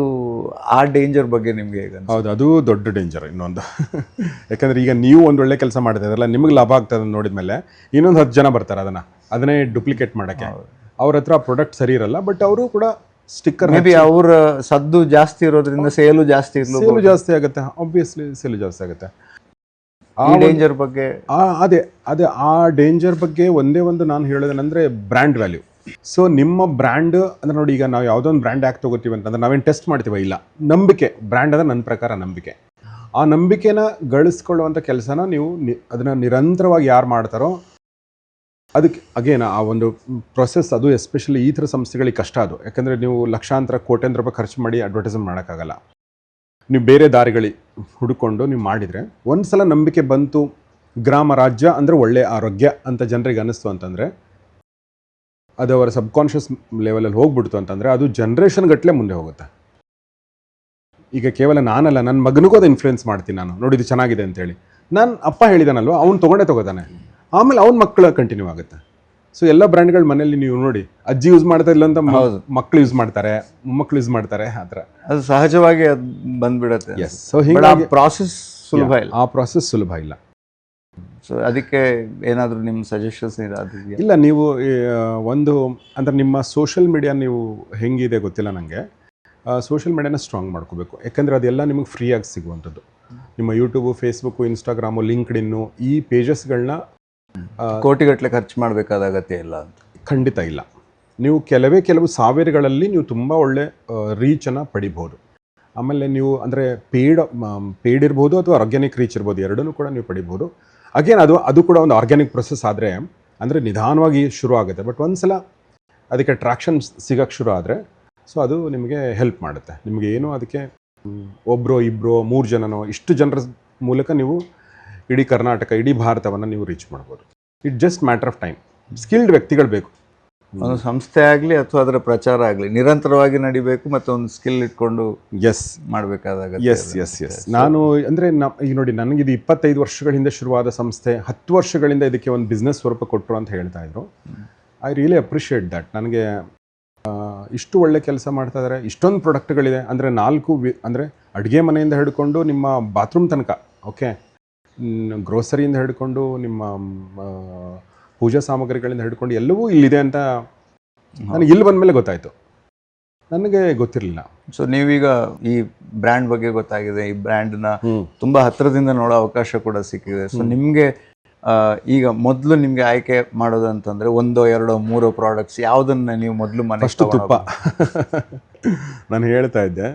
ಆ ಡೇಂಜರ್ ಬಗ್ಗೆ ನಿಮ್ಗೆ ಹೇಗೆ? ಹೌದು, ಅದು ದೊಡ್ಡ ಡೇಂಜರ್ ಇನ್ನೊಂದು. ಯಾಕಂದರೆ ಈಗ ನೀವು ಒಂದೊಳ್ಳೆ ಕೆಲಸ ಮಾಡ್ತಾ ಇದ್ರಲ್ಲ, ನಿಮಗೆ ಲಾಭ ಆಗ್ತದೆ ನೋಡಿದ್ಮೇಲೆ ಇನ್ನೊಂದು 10 ಜನ ಬರ್ತಾರೆ ಅದನ್ನೇ ಡುಪ್ಲಿಕೇಟ್ ಮಾಡೋಕ್ಕೆ. ಅವ್ರ ಹತ್ರ ಪ್ರಾಡಕ್ಟ್ ಸರಿ ಇರಲ್ಲ, ಬಟ್ ಅವರು ಕೂಡ ಸ್ಟಿಕ್ಕರ್, ಮೇ ಬಿ ಅವ್ರ ಸದ್ದು ಜಾಸ್ತಿ ಇರೋದ್ರಿಂದ ಸೇಲು ಜಾಸ್ತಿ ಆಗುತ್ತೆ. ಆಬ್ವಿಯಸ್ಲಿ ಸೇಲು ಜಾಸ್ತಿ ಆಗುತ್ತೆ. ಆ ಡೇಂಜರ್ ಬಗ್ಗೆ ಅದೇ ಆ ಡೇಂಜರ್ ಬಗ್ಗೆ ಒಂದೇ ಒಂದು ನಾನು ಹೇಳೋದೇನೆಂದರೆ ಬ್ರ್ಯಾಂಡ್ ವ್ಯಾಲ್ಯೂ. ಸೊ ನಿಮ್ಮ ಬ್ರ್ಯಾಂಡ್ ಅಂದರೆ ನೋಡಿ, ಈಗ ನಾವು ಯಾವುದೋ ಒಂದು ಬ್ರ್ಯಾಂಡ್ ಯಾಕೆ ತೊಗೋತೀವಿ ಅಂತಂದ್ರೆ ನಾವೇನು ಟೆಸ್ಟ್ ಮಾಡ್ತೀವ? ಇಲ್ಲ, ನಂಬಿಕೆ. ಬ್ರ್ಯಾಂಡ್ ಅಂದರೆ ನನ್ನ ಪ್ರಕಾರ ನಂಬಿಕೆ. ಆ ನಂಬಿಕೆನ ಗಳಿಸ್ಕೊಳ್ಳುವಂಥ ಕೆಲಸನ ನೀವು ಅದನ್ನು ನಿರಂತರವಾಗಿ ಯಾರು ಮಾಡ್ತಾರೋ ಅದಕ್ಕೆ ಅಗೇನ್ ಆ ಒಂದು ಪ್ರೊಸೆಸ್, ಅದು ಎಸ್ಪೆಷಲಿ ಈ ಥರ ಸಂಸ್ಥೆಗಳಿಗೆ ಕಷ್ಟ ಅದು. ಯಾಕಂದರೆ ನೀವು ಲಕ್ಷಾಂತರ ಕೋಟ್ಯಾಂತರ ರೂಪಾಯಿ ಖರ್ಚು ಮಾಡಿ ಅಡ್ವರ್ಟೈಸ್ಮೆಂಟ್ ಮಾಡೋಕ್ಕಾಗಲ್ಲ. ನೀವು ಬೇರೆ ದಾರಿಗಳಿಗೆ ಹುಡುಕೊಂಡು ನೀವು ಮಾಡಿದರೆ, ಒಂದು ಸಲ ನಂಬಿಕೆ ಬಂತು, ಗ್ರಾಮ ರಾಜ್ಯ ಅಂದರೆ ಒಳ್ಳೆಯ ಆರೋಗ್ಯ ಅಂತ ಜನರಿಗೆ ಅನ್ನಿಸ್ತು ಅಂತಂದರೆ, ಅದು ಅವರ ಸಬ್ಕಾನ್ಷಿಯಸ್ ಲೆವೆಲಲ್ಲಿ ಹೋಗ್ಬಿಡ್ತು ಅಂತಂದರೆ ಅದು ಜನ್ರೇಷನ್ ಗಟ್ಟಲೆ ಮುಂದೆ ಹೋಗುತ್ತೆ. ಈಗ ಕೇವಲ ನಾನಲ್ಲ, ನನ್ನ ಮಗನಿಗೂ ಅದು ಇನ್ಫ್ಲುಯೆನ್ಸ್ ಮಾಡ್ತೀನಿ ನಾನು. ನೋಡಿ, ಇದು ಚೆನ್ನಾಗಿದೆ ಅಂತೇಳಿ ನಾನು ಅಪ್ಪ ಹೇಳಿದಾನಲ್ವ, ಅವ್ನು ತೊಗೋತಾನೆ, ಆಮೇಲೆ ಅವ್ನ ಮಕ್ಕಳು ಕಂಟಿನ್ಯೂ ಆಗುತ್ತೆ. ಸೊ ಎಲ್ಲ ಬ್ರ್ಯಾಂಡ್ಗಳ ಮನೆಯಲ್ಲಿ ನೀವು ನೋಡಿ, ಅಜ್ಜಿ ಯೂಸ್ ಮಾಡ್ತಾ ಇಲ್ಲ ಅಂತ ಮಕ್ಕಳು ಯೂಸ್ ಮಾಡ್ತಾರೆ, ಮೊಮ್ಮಕ್ಕಳು ಯೂಸ್ ಮಾಡ್ತಾರೆ, ಆ ಥರ ಅದು ಸಹಜವಾಗಿ ಅದು ಬಂದ್ಬಿಡುತ್ತೆ. ಎಸ್. ಸೊ ಹೀಗಾಗಿ ಪ್ರಾಸೆಸ್ ಸುಲಭ ಇಲ್ಲ, ಆ ಪ್ರಾಸೆಸ್ ಸುಲಭ ಇಲ್ಲ. ಸೊ ಅದಕ್ಕೆ ಏನಾದರೂ ನಿಮ್ಮ ಸಜೆಷನ್ಸ್ ಇಲ್ಲ, ನೀವು ಒಂದು ಅಂದರೆ ನಿಮ್ಮ ಸೋಷಿಯಲ್ ಮೀಡಿಯಾ ನೀವು ಹೆಂಗಿದೆ ಗೊತ್ತಿಲ್ಲ ನನಗೆ. ಸೋಷಿಯಲ್ ಮೀಡಿಯಾನ ಸ್ಟ್ರಾಂಗ್ ಮಾಡ್ಕೋಬೇಕು. ಯಾಕಂದರೆ ಅದೆಲ್ಲ ನಿಮಗೆ ಫ್ರೀಯಾಗಿ ಸಿಗುವಂಥದ್ದು. ನಿಮ್ಮ ಯೂಟ್ಯೂಬು, ಫೇಸ್ಬುಕ್ಕು, ಇನ್ಸ್ಟಾಗ್ರಾಮು, ಲಿಂಕ್ಡ್ಇನ್ನು, ಈ ಪೇಜಸ್ಗಳನ್ನ ಕೋಟಿಗಟ್ಟಲೆ ಖರ್ಚು ಮಾಡಬೇಕಾದ ಅಗತ್ಯ ಇಲ್ಲ ಅಂತ ಖಂಡಿತ ಇಲ್ಲ. ನೀವು ಕೆಲವು ಸಾವಿರಗಳಲ್ಲಿ ನೀವು ತುಂಬ ಒಳ್ಳೆ ರೀಚನ್ನು ಪಡಿಬೋದು. ಆಮೇಲೆ ನೀವು ಅಂದರೆ ಪೇಯ್ಡ್ ಇರ್ಬೋದು ಅಥವಾ ಆರ್ಗ್ಯಾನಿಕ್ ರೀಚ್ ಇರ್ಬೋದು, ಎರಡನ್ನೂ ಕೂಡ ನೀವು ಪಡಿಬೋದು. ಅಗೇನ್ ಅದು ಕೂಡ ಒಂದು ಆರ್ಗ್ಯಾನಿಕ್ ಪ್ರೊಸೆಸ್ ಆದರೆ, ಅಂದರೆ ನಿಧಾನವಾಗಿ ಶುರು ಆಗುತ್ತೆ. ಬಟ್ ಒಂದು ಸಲ ಅದಕ್ಕೆ ಟ್ರ್ಯಾಕ್ಷನ್ ಸಿಗೋಕ್ಕೆ ಶುರು ಆದರೆ, ಸೊ ಅದು ನಿಮಗೆ ಹೆಲ್ಪ್ ಮಾಡುತ್ತೆ. ನಿಮಗೆ ಏನು ಅದಕ್ಕೆ ಒಬ್ಬರೋ ಇಬ್ಬರೋ 3 ಜನನೋ ಇಷ್ಟು ಜನರ ಮೂಲಕ ನೀವು ಇಡೀ ಕರ್ನಾಟಕ, ಇಡೀ ಭಾರತವನ್ನು ನೀವು ರೀಚ್ ಮಾಡ್ಬೋದು. It just matter of time. Skilled ವ್ಯಕ್ತಿಗಳು ಬೇಕು. ಒಂದು ಸಂಸ್ಥೆ ಆಗಲಿ ಅಥವಾ ಅದರ ಪ್ರಚಾರ ಆಗಲಿ ನಿರಂತರವಾಗಿ ನಡಿಬೇಕು ಮತ್ತು ಒಂದು ಸ್ಕಿಲ್ ಇಟ್ಕೊಂಡು ಮಾಡಬೇಕಾದಾಗ. ಎಸ್. ನಾನು ಅಂದರೆ ಈಗ ನೋಡಿ, ನನಗಿದು 25 ವರ್ಷಗಳ ಹಿಂದೆ ಶುರುವಾದ ಸಂಸ್ಥೆ 10 ವರ್ಷಗಳಿಂದ ಇದಕ್ಕೆ ಒಂದು ಬಿಸ್ನೆಸ್ ಸ್ವರೂಪ ಕೊಟ್ಟರು ಅಂತ ಹೇಳ್ತಾ ಇದ್ರು. I really appreciate that. ನನಗೆ ಇಷ್ಟು ಒಳ್ಳೆ ಕೆಲಸ ಮಾಡ್ತಾ ಇದ್ದಾರೆ, ಇಷ್ಟೊಂದು ಪ್ರಾಡಕ್ಟ್ಗಳಿದೆ. ಅಂದರೆ 4 ಅಂದರೆ ಅಡುಗೆ ಮನೆಯಿಂದ ಹಿಡ್ಕೊಂಡು ನಿಮ್ಮ ಬಾತ್ರೂಮ್ ತನಕ, ಓಕೆ, ಗ್ರೋಸರಿಯಿಂದ ಹಿಡ್ಕೊಂಡು ನಿಮ್ಮ ಪೂಜಾ ಸಾಮಗ್ರಿಗಳಿಂದ ಹಿಡ್ಕೊಂಡು ಎಲ್ಲವೂ ಇಲ್ಲಿದೆ ಅಂತ ನನಗೆ ಇಲ್ಲಿ ಬಂದ ಮೇಲೆ ಗೊತ್ತಾಯಿತು. ನನಗೆ ಗೊತ್ತಿರಲಿಲ್ಲ. ಸೊ ನೀವೀಗ ಈ ಬ್ರ್ಯಾಂಡ್ ಬಗ್ಗೆ ಗೊತ್ತಾಗಿದೆ, ಈ ಬ್ರ್ಯಾಂಡ್ನ ತುಂಬ ಹತ್ತಿರದಿಂದ ನೋಡೋ ಅವಕಾಶ ಕೂಡ ಸಿಕ್ಕಿದೆ. ಸೊ ನಿಮಗೆ ಈಗ ಮೊದಲು ನಿಮಗೆ ಆಯ್ಕೆ ಮಾಡೋದಂತಂದರೆ 1, 2, 3 ಪ್ರಾಡಕ್ಟ್ಸ್ ಯಾವುದನ್ನು ನೀವು ಮೊದಲು ಮನೆ ತುಪ್ಪ ನಾನು ಹೇಳ್ತಾ ಇದ್ದೆ,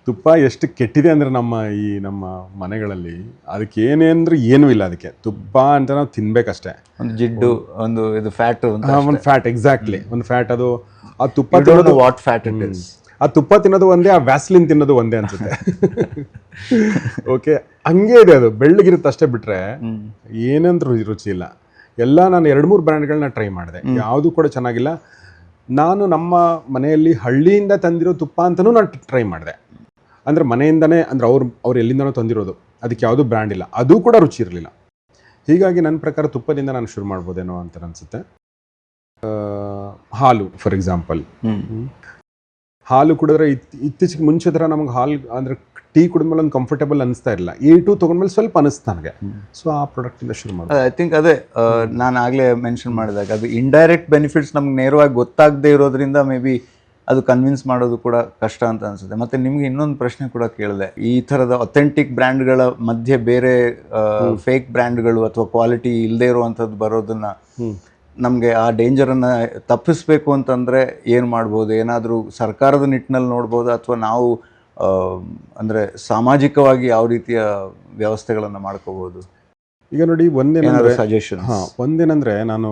ತುಪ್ಪ ಎಷ್ಟು ಕೆಟ್ಟಿದೆ ಅಂದರೆ ನಮ್ಮ ಮನೆಗಳಲ್ಲಿ ಅದಕ್ಕೆ ಏನೇಂದ್ರೆ ಏನೂ ಇಲ್ಲ. ಅದಕ್ಕೆ ತುಪ್ಪ ಅಂತ ನಾವು ತಿನ್ಬೇಕಷ್ಟೇ. ಒಂದು ಜಿಡ್ಡು, ಒಂದು ಇದು ಫ್ಯಾಟ್, ಒಂದು ಫ್ಯಾಟ್, ಎಕ್ಸಾಕ್ಟ್ಲಿ ಒಂದು ಫ್ಯಾಟ್. ಅದು ಆ ತುಪ್ಪ ವಾಟ್ ಫ್ಯಾಟ್ ಇಟ್ ಇಸ್. ಆ ತುಪ್ಪ ತಿನ್ನೋದು ಒಂದೇ, ಆ ವ್ಯಾಸ್ಲಿನ್ ತಿನ್ನೋದು ಒಂದೇ ಅನ್ಸುತ್ತೆ. ಓಕೆ, ಹಂಗೆ ಇದೆ ಅದು, ಬೆಳ್ಳಗಿರುತ್ತೆ ಅಷ್ಟೇ ಬಿಟ್ರೆ ಏನಂದ್ರೂ ರುಚಿ ಇಲ್ಲ. ಎಲ್ಲ ನಾನು 2-3 ಬ್ರ್ಯಾಂಡ್ಗಳನ್ನ ಟ್ರೈ ಮಾಡಿದೆ, ಯಾವುದು ಕೂಡ ಚೆನ್ನಾಗಿಲ್ಲ. ನಾನು ನಮ್ಮ ಮನೆಯಲ್ಲಿ ಹಳ್ಳಿಯಿಂದ ತಂದಿರೋ ತುಪ್ಪ ಅಂತಲೂ ನಾನು ಟ್ರೈ ಮಾಡಿದೆ. ಅಂದರೆ ಮನೆಯಿಂದನೇ, ಅಂದರೆ ಅವ್ರು ಎಲ್ಲಿಂದನೋ ತಂದಿರೋದು, ಅದಕ್ಕೆ ಯಾವುದೂ ಬ್ರ್ಯಾಂಡ್ ಇಲ್ಲ, ಅದು ಕೂಡ ರುಚಿ ಇರಲಿಲ್ಲ. ಹೀಗಾಗಿ ನನ್ನ ಪ್ರಕಾರ ತುಪ್ಪದಿಂದ ನಾನು ಶುರು ಮಾಡ್ಬೋದೇನೋ ಅಂತ ಅನಿಸುತ್ತೆ. ಹಾಲು ಫಾರ್ ಎಕ್ಸಾಂಪಲ್, ಹಾಲು ಕುಡಿದ್ರೆ ಇತ್ತೀಚೆಗೆ ಮುಂಚೆ ಥರ ನಮಗೆ ಹಾಲು ಅಂದರೆ ಟೀ ಕುಡಿದ್ಮೇಲೆ ಒಂದು ಕಂಫರ್ಟೇಬಲ್ ಅನಿಸ್ತಾ ಇಲ್ಲ. A2 ತೊಗೊಂಡ್ಮೇಲೆ ಸ್ವಲ್ಪ ಅನಿಸ್ತು ನನಗೆ. ಸೊ ಆ ಪ್ರಾಡಕ್ಟಿಂದ ಶುರು ಮಾಡಿ. ಐ ಥಿಂಕ್ ಅದೇ ನಾನು ಆಗಲೇ ಮೆನ್ಷನ್ ಮಾಡಿದಾಗ, ಅದು ಇಂಡೈರೆಕ್ಟ್ ಬೆನಿಫಿಟ್ಸ್ ನಮ್ಗೆ ನೇರವಾಗಿ ಗೊತ್ತಾಗದೇ ಇರೋದ್ರಿಂದ ಮೇ ಬಿ ಅದು ಕನ್ವಿನ್ಸ್ ಮಾಡೋದು ಕೂಡ ಕಷ್ಟ ಅಂತ ಅನಿಸುತ್ತೆ. ಮತ್ತು ನಿಮಗೆ ಇನ್ನೊಂದು ಪ್ರಶ್ನೆ ಕೂಡ ಕೇಳಿದೆ, ಈ ಥರದ ಅಥೆಂಟಿಕ್ ಬ್ರ್ಯಾಂಡ್ಗಳ ಮಧ್ಯೆ ಬೇರೆ ಫೇಕ್ ಬ್ರ್ಯಾಂಡ್ಗಳು ಅಥವಾ ಕ್ವಾಲಿಟಿ ಇಲ್ಲದೇ ಇರುವಂಥದ್ದು ಬರೋದನ್ನು ನಮಗೆ ಆ ಡೇಂಜರನ್ನು ತಪ್ಪಿಸ್ಬೇಕು ಅಂತಂದರೆ ಏನು ಮಾಡ್ಬೋದು? ಏನಾದರೂ ಸರ್ಕಾರದ ನಿಟ್ಟಿನಲ್ಲಿ ನೋಡ್ಬೋದು, ಅಥವಾ ನಾವು ಅಂದರೆ ಸಾಮಾಜಿಕವಾಗಿ ಯಾವ ರೀತಿಯ ವ್ಯವಸ್ಥೆಗಳನ್ನು ಮಾಡ್ಕೋಬೋದು? ಈಗ ನೋಡಿ, ಒಂದೇನಂದರೆ ಸಜೆಷನ್, ಒಂದೇನಂದರೆ ನಾನು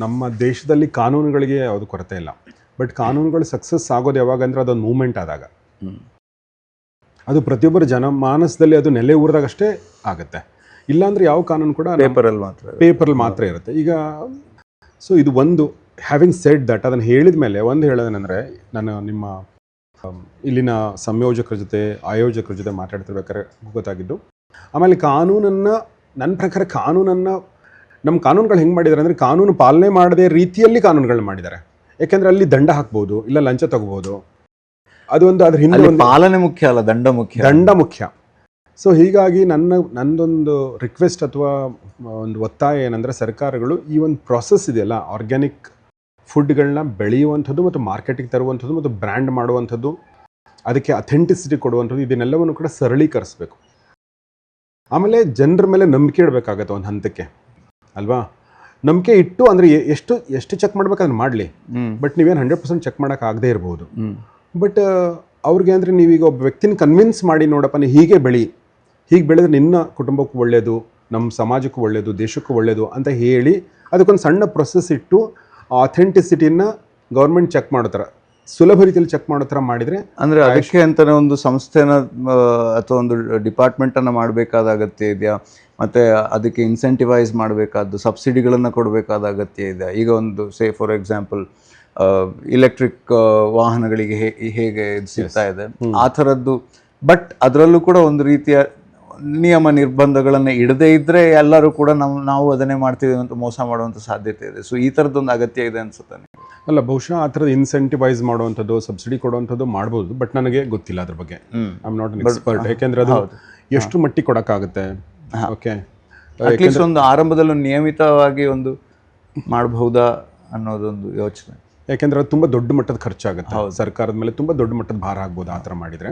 ನಮ್ಮ ದೇಶದಲ್ಲಿ ಕಾನೂನುಗಳಿಗೆ ಯಾವುದು ಕೊರತೆ ಇಲ್ಲ. ಬಟ್ ಕಾನೂನುಗಳು ಸಕ್ಸಸ್ ಆಗೋದು ಯಾವಾಗ ಅಂದರೆ ಅದೊಂದು ಮೂವ್ಮೆಂಟ್ ಆದಾಗ, ಅದು ಪ್ರತಿಯೊಬ್ಬರ ಜನಮಾನಸದಲ್ಲಿ ಅದು ನೆಲೆ ಊರಿದಾಗಷ್ಟೇ ಆಗುತ್ತೆ. ಇಲ್ಲಾಂದರೆ ಯಾವ ಕಾನೂನು ಕೂಡ ಪೇಪರಲ್ಲಿ ಮಾತ್ರ ಇರುತ್ತೆ. ಈಗ ಸೊ ಇದು ಒಂದು, ಹ್ಯಾವಿಂಗ್ ಸೆಡ್ ದಟ್, ಅದನ್ನು ಹೇಳಿದ ಮೇಲೆ ಒಂದು ಹೇಳೋದೇನೆಂದರೆ, ನಾನು ನಿಮ್ಮ ಇಲ್ಲಿನ ಸಂಯೋಜಕರ ಜೊತೆ ಆಯೋಜಕರ ಜೊತೆ ಮಾತಾಡ್ತಿರ್ಬೇಕಾದ್ರೆ ಗೊತ್ತಾಗಿದ್ದು, ಆಮೇಲೆ ಕಾನೂನನ್ನು, ನನ್ನ ಪ್ರಕಾರ ಕಾನೂನನ್ನು, ನಮ್ಮ ಕಾನೂನುಗಳು ಹೆಂಗೆ ಮಾಡಿದ್ದಾರೆ ಅಂದರೆ, ಕಾನೂನು ಪಾಲನೆ ಮಾಡದೇ ರೀತಿಯಲ್ಲಿ ಕಾನೂನುಗಳನ್ನ ಮಾಡಿದ್ದಾರೆ. ಯಾಕೆಂದರೆ ಅಲ್ಲಿ ದಂಡ ಹಾಕ್ಬೋದು, ಇಲ್ಲ ಲಂಚ ತಗೋಬೋದು. ಅದೊಂದು, ಅದ್ರ ಹಿಂದೆ ಪಾಲನೆ ಮುಖ್ಯ ಅಲ್ಲ, ದಂಡ ಮುಖ್ಯ. ಸೊ ಹೀಗಾಗಿ ನಂದೊಂದು ರಿಕ್ವೆಸ್ಟ್ ಅಥವಾ ಒಂದು ಒತ್ತಾಯ ಏನಂದರೆ, ಸರ್ಕಾರಗಳು ಈ ಒಂದು ಪ್ರಾಸೆಸ್ ಇದೆಯಲ್ಲ, ಆರ್ಗ್ಯಾನಿಕ್ ಫುಡ್ಗಳನ್ನ ಬೆಳೆಯುವಂಥದ್ದು ಮತ್ತು ಮಾರ್ಕೆಟಿಗೆ ತರುವಂಥದ್ದು ಮತ್ತು ಬ್ರ್ಯಾಂಡ್ ಮಾಡುವಂಥದ್ದು, ಅದಕ್ಕೆ ಅಥೆಂಟಿಸಿಟಿ ಕೊಡುವಂಥದ್ದು, ಇದನ್ನೆಲ್ಲವನ್ನು ಕೂಡ ಸರಳೀಕರಿಸಬೇಕು. ಆಮೇಲೆ ಜನರ ಮೇಲೆ ನಂಬಿಕೆ ಇಡಬೇಕಾಗತ್ತೆ ಒಂದು ಹಂತಕ್ಕೆ, ಅಲ್ವಾ? ನಂಬಿಕೆ ಇಟ್ಟು ಅಂದರೆ ಎಷ್ಟು ಚೆಕ್ ಮಾಡ್ಬೇಕಾದ್ರೆ ಮಾಡಲಿ, ಬಟ್ ನೀವೇನು 100% ಚೆಕ್ ಮಾಡೋಕ್ಕಾಗದೇ ಇರ್ಬೋದು. ಬಟ್ ಅವ್ರಿಗೆ ಅಂದರೆ, ನೀವೀಗ ಒಬ್ಬ ವ್ಯಕ್ತಿನ ಕನ್ವಿನ್ಸ್ ಮಾಡಿ, ನೋಡಪ್ಪ ನೀ ಹೀಗೆ ಹೀಗೆ ಬೆಳೆದ್ರೆ ನಿನ್ನ ಕುಟುಂಬಕ್ಕೂ ಒಳ್ಳೆಯದು, ನಮ್ಮ ಸಮಾಜಕ್ಕೂ ಒಳ್ಳೆಯದು, ದೇಶಕ್ಕೂ ಒಳ್ಳೆಯದು ಅಂತ ಹೇಳಿ ಅದಕ್ಕೊಂದು ಸಣ್ಣ ಪ್ರೊಸೆಸ್ ಇಟ್ಟು ಅಥೆಂಟಿಸಿಟಿನ ಗೌರ್ಮೆಂಟ್ ಚೆಕ್ ಮಾಡೋ ಥರ, ಸುಲಭ ರೀತಿಯಲ್ಲಿ ಚೆಕ್ ಮಾಡೋ ಥರ ಮಾಡಿದರೆ, ಅಂದರೆ ಅದಕ್ಕೆ ಅಂತಲೇ ಒಂದು ಸಂಸ್ಥೆನ ಅಥವಾ ಒಂದು ಡಿಪಾರ್ಟ್ಮೆಂಟನ್ನು ಮಾಡಬೇಕಾದ ಅಗತ್ಯ ಇದೆಯಾ? ಮತ್ತು ಅದಕ್ಕೆ ಇನ್ಸೆಂಟಿವೈಸ್ ಮಾಡಬೇಕಾದ್ದು, ಸಬ್ಸಿಡಿಗಳನ್ನು ಕೊಡಬೇಕಾದ ಅಗತ್ಯ ಇದೆ. ಈಗ ಒಂದು ಫಾರ್ ಎಕ್ಸಾಂಪಲ್ ಇಲೆಕ್ಟ್ರಿಕ್ ವಾಹನಗಳಿಗೆ ಹೇಗೆ ಸಿಗ್ತಾ ಇದೆ, ಆ ಥರದ್ದು. ಬಟ್ ಅದರಲ್ಲೂ ಕೂಡ ಒಂದು ರೀತಿಯ ನಿಯಮ ನಿರ್ಬಂಧಗಳನ್ನು ಇಡದೇ ಇದ್ದರೆ ಎಲ್ಲರೂ ಕೂಡ ನಾವು ಅದನ್ನೇ ಮಾಡ್ತೀವಿ ಅಂತ ಮೋಸ ಮಾಡುವಂಥ ಸಾಧ್ಯತೆ ಇದೆ. ಸೊ ಈ ಥರದ್ದೊಂದು ಅಗತ್ಯ ಇದೆ ಅನ್ಸುತ್ತೆ. ಅಲ್ಲ, ಬಹುಶಃ ಆ ಥರದ್ದು ಇನ್ಸೆಂಟಿವೈಸ್ ಮಾಡುವಂಥದ್ದು, ಸಬ್ಸಿಡಿ ಕೊಡುವಂಥದ್ದು ಮಾಡ್ಬೋದು. ಬಟ್ ನನಗೆ ಗೊತ್ತಿಲ್ಲ ಅದ್ರ ಬಗ್ಗೆ. I am not an expert. ಯಾಕೆಂದರೆ ಅದು ಎಷ್ಟು ಮಟ್ಟಿಗೆ ಕೊಡೋಕ್ಕಾಗುತ್ತೆ. ಓಕೆ, ಅಟ್ಲೀಸ್ಟ್ ಒಂದು ಆರಂಭದಲ್ಲಿ ನಿಯಮಿತವಾಗಿ ಒಂದು ಮಾಡಬಹುದಾ ಅನ್ನೋದೊಂದು ಯೋಚನೆ. ಯಾಕೆಂದರೆ ಅದು ತುಂಬ ದೊಡ್ಡ ಮಟ್ಟದ ಖರ್ಚಾಗುತ್ತೆ, ಸರ್ಕಾರದ ಮೇಲೆ ತುಂಬ ದೊಡ್ಡ ಮಟ್ಟದ ಭಾರ ಆಗ್ಬೋದು ಆ ಥರ ಮಾಡಿದರೆ.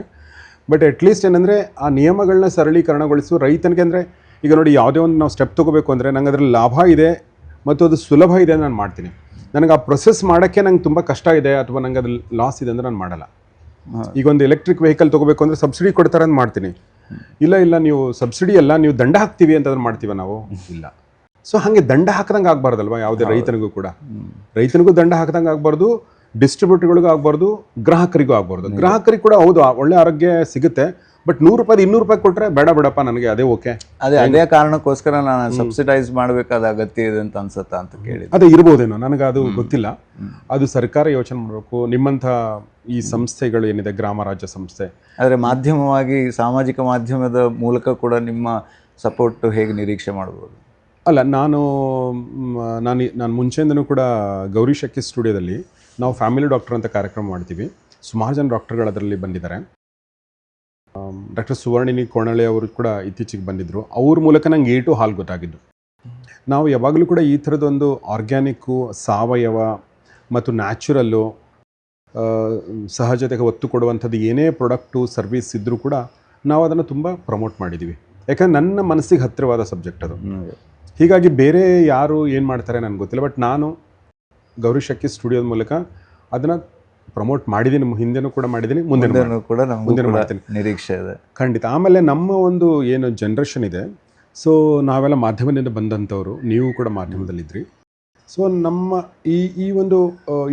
ಬಟ್ ಅಟ್ಲೀಸ್ಟ್ ಏನಂದರೆ, ಆ ನಿಯಮಗಳನ್ನ ಸರಳೀಕರಣಗೊಳಿಸು ರೈತನಿಗೆ. ಅಂದರೆ ಈಗ ನೋಡಿ, ಯಾವುದೇ ಒಂದು ನಾವು ಸ್ಟೆಪ್ ತೊಗೋಬೇಕು ಅಂದರೆ, ನಂಗೆ ಅದರಲ್ಲಿ ಲಾಭ ಇದೆ ಮತ್ತು ಅದು ಸುಲಭ ಇದೆ ನಾನು ಮಾಡ್ತೀನಿ. ನನಗೆ ಆ ಪ್ರೊಸೆಸ್ ಮಾಡೋಕ್ಕೆ ನಂಗೆ ತುಂಬ ಕಷ್ಟ ಇದೆ ಅಥವಾ ನಂಗೆ ಅದು ಲಾಸ್ ಇದೆ ಅಂದರೆ ನಾನು ಮಾಡಲ್ಲ. ಈಗ ಒಂದು ಎಲೆಕ್ಟ್ರಿಕ್ ವೆಹಿಕಲ್ ತೊಗೋಬೇಕು ಅಂದರೆ ಸಬ್ಸಿಡಿ ಕೊಡ್ತಾರೆ ಅಂತ ಮಾಡ್ತೀನಿ. ಇಲ್ಲ ನೀವು ಸಬ್ಸಿಡಿ ಅಲ್ಲ, ನೀವು ದಂಡ ಹಾಕ್ತೀವಿ ಅಂತ ಅದನ್ನು ಮಾಡ್ತೀವಿ ನಾವು, ಇಲ್ಲ. ಸೊ ಹಾಗೆ ದಂಡ ಹಾಕ್ದಂಗೆ ಆಗಬಾರ್ದಲ್ವ ಯಾವುದೇ ರೈತನಿಗೂ ಕೂಡ. ರೈತನಿಗೂ ದಂಡ ಹಾಕ್ದಂಗೆ ಆಗಬಾರ್ದು, ಡಿಸ್ಟ್ರಿಬ್ಯೂಟರ್ಗಳಿಗೂ ಆಗಬಾರ್ದು, ಗ್ರಾಹಕರಿಗೂ ಆಗಬಾರ್ದು. ಗ್ರಾಹಕರಿಗೆ ಕೂಡ ಹೌದು ಒಳ್ಳೆ ಆರೋಗ್ಯ ಸಿಗುತ್ತೆ, ಬಟ್ 100 ರೂಪಾಯಿ 200 ರೂಪಾಯಿ ಕೊಟ್ಟರೆ ಬೇಡಪ್ಪ ನನಗೆ ಅದೇ ಓಕೆ. ಅದೇ ಕಾರಣಕ್ಕೋಸ್ಕರ ನಾನು ಸಬ್ಸಿಡೈಸ್ ಮಾಡಬೇಕಾದ ಅಗತ್ಯ ಇದೆ ಅಂತ ಅನ್ಸುತ್ತಾ ಅಂತ ಕೇಳಿ. ಅದೇ ಇರ್ಬೋದೇನೋ, ನನಗೆ ಅದು ಗೊತ್ತಿಲ್ಲ. ಅದು ಸರ್ಕಾರ ಯೋಚನೆ ಮಾಡಬೇಕು. ನಿಮ್ಮಂಥ ಈ ಸಂಸ್ಥೆಗಳು ಏನಿದೆ, ಗ್ರಾಮ ರಾಜ್ಯ ಸಂಸ್ಥೆ, ಆದರೆ ಮಾಧ್ಯಮವಾಗಿ, ಸಾಮಾಜಿಕ ಮಾಧ್ಯಮದ ಮೂಲಕ ಕೂಡ ನಿಮ್ಮ ಸಪೋರ್ಟ್ ಹೇಗೆ ನಿರೀಕ್ಷೆ ಮಾಡ್ಬೋದು? ಅಲ್ಲ, ನಾನು ಮುಂಚೆಯಿಂದನೂ ಕೂಡ ಗೌರಿ ಶಕ್ಕಿ ಸ್ಟುಡಿಯೋದಲ್ಲಿ ನಾವು ಫ್ಯಾಮಿಲಿ ಡಾಕ್ಟರ್ ಅಂತ ಕಾರ್ಯಕ್ರಮ ಮಾಡ್ತೀವಿ. ಸುಮಾರು ಜನ ಡಾಕ್ಟರ್ಗಳು ಅದರಲ್ಲಿ ಬಂದಿದ್ದಾರೆ. ಡಾಕ್ಟರ್ ಸುವರ್ಣಿನಿ ಕೋಣಳೆ ಅವರು ಕೂಡ ಇತ್ತೀಚೆಗೆ ಬಂದಿದ್ದರು. ಅವ್ರ ಮೂಲಕ ನಂಗೆ A2 ಹಾಲು ಗೊತ್ತಾಗಿದ್ದು. ನಾವು ಯಾವಾಗಲೂ ಕೂಡ ಈ ಥರದೊಂದು ಆರ್ಗ್ಯಾನಿಕ್ಕು, ಸಾವಯವ ಮತ್ತು ನ್ಯಾಚುರಲ್ಲು, ಸಹಜತೆಗೆ ಒತ್ತು ಕೊಡುವಂಥದ್ದು ಏನೇ ಪ್ರಾಡಕ್ಟು, ಸರ್ವಿಸ್ ಇದ್ದರೂ ಕೂಡ ನಾವು ಅದನ್ನು ತುಂಬ ಪ್ರಮೋಟ್ ಮಾಡಿದ್ದೀವಿ. ಯಾಕಂದರೆ ನನ್ನ ಮನಸ್ಸಿಗೆ ಹತ್ತಿರವಾದ ಸಬ್ಜೆಕ್ಟ್ ಅದು. ಹೀಗಾಗಿ ಬೇರೆ ಯಾರು ಏನು ಮಾಡ್ತಾರೆ ನನಗೆ ಗೊತ್ತಿಲ್ಲ. ಬಟ್ ನಾನು ಗೌರಿ ಶಕ್ಕಿ ಸ್ಟುಡಿಯೋದ ಮೂಲಕ ಅದನ್ನು ಪ್ರಮೋಟ್ ಮಾಡಿದ್ದೀನಿ, ಹಿಂದೆನೂ ಕೂಡ ಮಾಡಿದ್ದೀನಿ, ಮುಂದೆ ಕೂಡ ನಮಗೂ ಮುಂದೆನೂ ಕೂಡ ಮಾಡ್ತೀನಿ. ನಿರೀಕ್ಷೆ ಇದೆ. ಖಂಡಿತ. ಆಮೇಲೆ ನಮ್ಮ ಒಂದು ಏನು ಜನ್ರೇಷನ್ ಇದೆ, ಸೊ ನಾವೆಲ್ಲ ಮಾಧ್ಯಮದಿಂದ ಬಂದಂಥವ್ರು, ನೀವು ಕೂಡ ಮಾಧ್ಯಮದಲ್ಲಿದ್ರಿ. ಸೊ ನಮ್ಮ ಈ ಒಂದು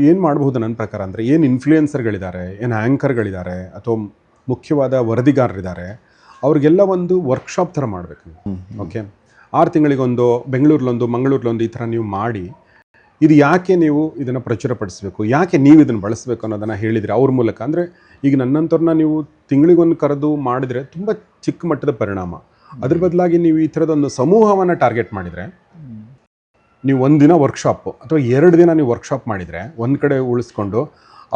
ಏನು ಮಾಡಬಹುದು ನನ್ನ ಪ್ರಕಾರ ಅಂದರೆ, ಏನು ಇನ್ಫ್ಲೂಯೆನ್ಸರ್ಗಳಿದ್ದಾರೆ, ಏನು ಆ್ಯಂಕರ್ಗಳಿದ್ದಾರೆ, ಅಥವಾ ಮುಖ್ಯವಾದ ವರದಿಗಾರರಿದ್ದಾರೆ, ಅವ್ರಿಗೆಲ್ಲ ಒಂದು ವರ್ಕ್ಶಾಪ್ ಥರ ಮಾಡಬೇಕು. ಓಕೆ, 6 ತಿಂಗಳಿಗೊಂದು ಬೆಂಗಳೂರಲ್ಲೊಂದು ಮಂಗಳೂರಲ್ಲೊಂದು ಈ ಥರ ನೀವು ಮಾಡಿ, ಇದು ಯಾಕೆ ನೀವು ಇದನ್ನು ಪ್ರಚುರಪಡಿಸಬೇಕು, ಯಾಕೆ ನೀವು ಇದನ್ನು ಬಳಸಬೇಕು ಅನ್ನೋದನ್ನು ಹೇಳಿದರೆ ಅವ್ರ ಮೂಲಕ. ಅಂದರೆ ಈಗ ನನ್ನಂಥವ್ರನ್ನ ನೀವು ತಿಂಗಳಿಗೊಂದು ಕರೆದು ಮಾಡಿದರೆ ತುಂಬ ಚಿಕ್ಕ ಮಟ್ಟದ ಪರಿಣಾಮ. ಅದ್ರ ಬದಲಾಗಿ ನೀವು ಈ ಥರದೊಂದು ಸಮೂಹವನ್ನು ಟಾರ್ಗೆಟ್ ಮಾಡಿದರೆ, ನೀವು 1 ದಿನ ವರ್ಕ್ಶಾಪು ಅಥವಾ 2 ದಿನ ನೀವು ವರ್ಕ್ಶಾಪ್ ಮಾಡಿದರೆ, ಒಂದು ಕಡೆ ಉಳಿಸ್ಕೊಂಡು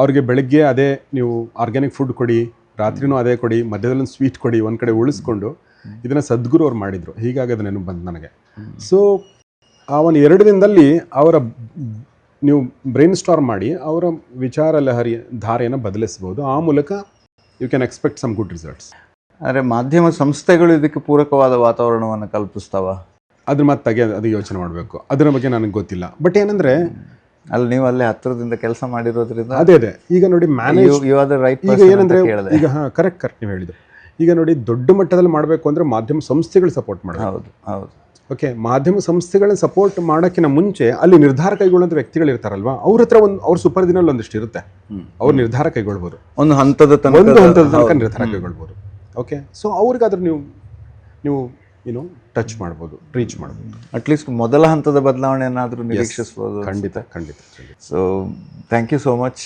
ಅವ್ರಿಗೆ ಬೆಳಗ್ಗೆ ಅದೇ ನೀವು ಆರ್ಗ್ಯಾನಿಕ್ ಫುಡ್ ಕೊಡಿ, ರಾತ್ರಿನೂ ಅದೇ ಕೊಡಿ, ಮಧ್ಯದಲ್ಲಿ ಒಂದು ಸ್ವೀಟ್ ಕೊಡಿ, ಒಂದು ಕಡೆ ಉಳಿಸ್ಕೊಂಡು ಇದನ್ನು ಸದ್ಗುರು ಅವ್ರು ಮಾಡಿದರು. ಹೀಗಾಗಿ ಅದು ನೆನಪು ಬಂತು ನನಗೆ. ಸೊ ಆ ಒಂದು 2 ದಿನದಲ್ಲಿ ಅವರ ನೀವು ಬ್ರೈನ್ ಸ್ಟಾರ್ಮ್ ಮಾಡಿ ಅವರ ವಿಚಾರ ಲಹರಿ ಧಾರೆಯನ್ನು ಬದಲಿಸ್ಬೋದು. ಆ ಮೂಲಕ you can expect some good results. ಆದರೆ ಮಾಧ್ಯಮ ಸಂಸ್ಥೆಗಳು ಇದಕ್ಕೆ ಪೂರಕವಾದ ವಾತಾವರಣವನ್ನು ಕಲ್ಪಿಸ್ತಾವ? ಅದ್ರ ಮತ್ತೆ ಅದು ಯೋಚನೆ ಮಾಡಬೇಕು. ಅದರ ಬಗ್ಗೆ ನನಗೆ ಗೊತ್ತಿಲ್ಲ. ಬಟ್ ಏನಂದರೆ ಅಲ್ಲಿ ನೀವು ಅಲ್ಲೇ ಹತ್ತಿರದಿಂದ ಕೆಲಸ ಮಾಡಿರೋದ್ರಿಂದ ಅದೇ ಈಗ ನೋಡಿ ಮ್ಯಾನೇಜ್ ರೈಟ್ ಈಗ ಏನಂದರೆ ಈಗ ಕರೆಕ್ಟ್ ನೀವು ಹೇಳಿದ್ದು. ಈಗ ನೋಡಿ ದೊಡ್ಡ ಮಟ್ಟದಲ್ಲಿ ಮಾಡಬೇಕು ಅಂದರೆ ಮಾಧ್ಯಮ ಸಂಸ್ಥೆಗಳು ಸಪೋರ್ಟ್ ಮಾಡಬೇಕು. ಹೌದು ಹೌದು. ಓಕೆ, ಮಾಧ್ಯಮ ಸಂಸ್ಥೆಗಳನ್ನ ಸಪೋರ್ಟ್ ಮಾಡೋಕ್ಕಿಂತ ಮುಂಚೆ ಅಲ್ಲಿ ನಿರ್ಧಾರ ಕೈಗೊಳ್ಳುವಂಥ ವ್ಯಕ್ತಿಗಳು ಇರ್ತಾರಲ್ವಾ, ಅವ್ರ ಹತ್ರ ಅವ್ರ ಸುಪರ್ದಿನಲ್ಲಿ ಒಂದಿಷ್ಟು ಇರುತ್ತೆ, ಅವ್ರು ನಿರ್ಧಾರ ಕೈಗೊಳ್ಬೋದು. ಒಂದು ಹಂತದ ತನಕ ನಿರ್ಧಾರ ಕೈಗೊಳ್ಬೋದು. ಓಕೆ, ಸೊ ಅವ್ರಿಗಾದ್ರೂ ನೀವು ಏನು ಟಚ್ ಮಾಡ್ಬೋದು, ರೀಚ್ ಮಾಡ್ಬೋದು. ಅಟ್ಲೀಸ್ಟ್ ಮೊದಲ ಹಂತದ ಬದಲಾವಣೆಯನ್ನಾದರೂ ನಿರೀಕ್ಷಿಸ್ಬೋದು. ಖಂಡಿತ ಖಂಡಿತ. So thank you so much.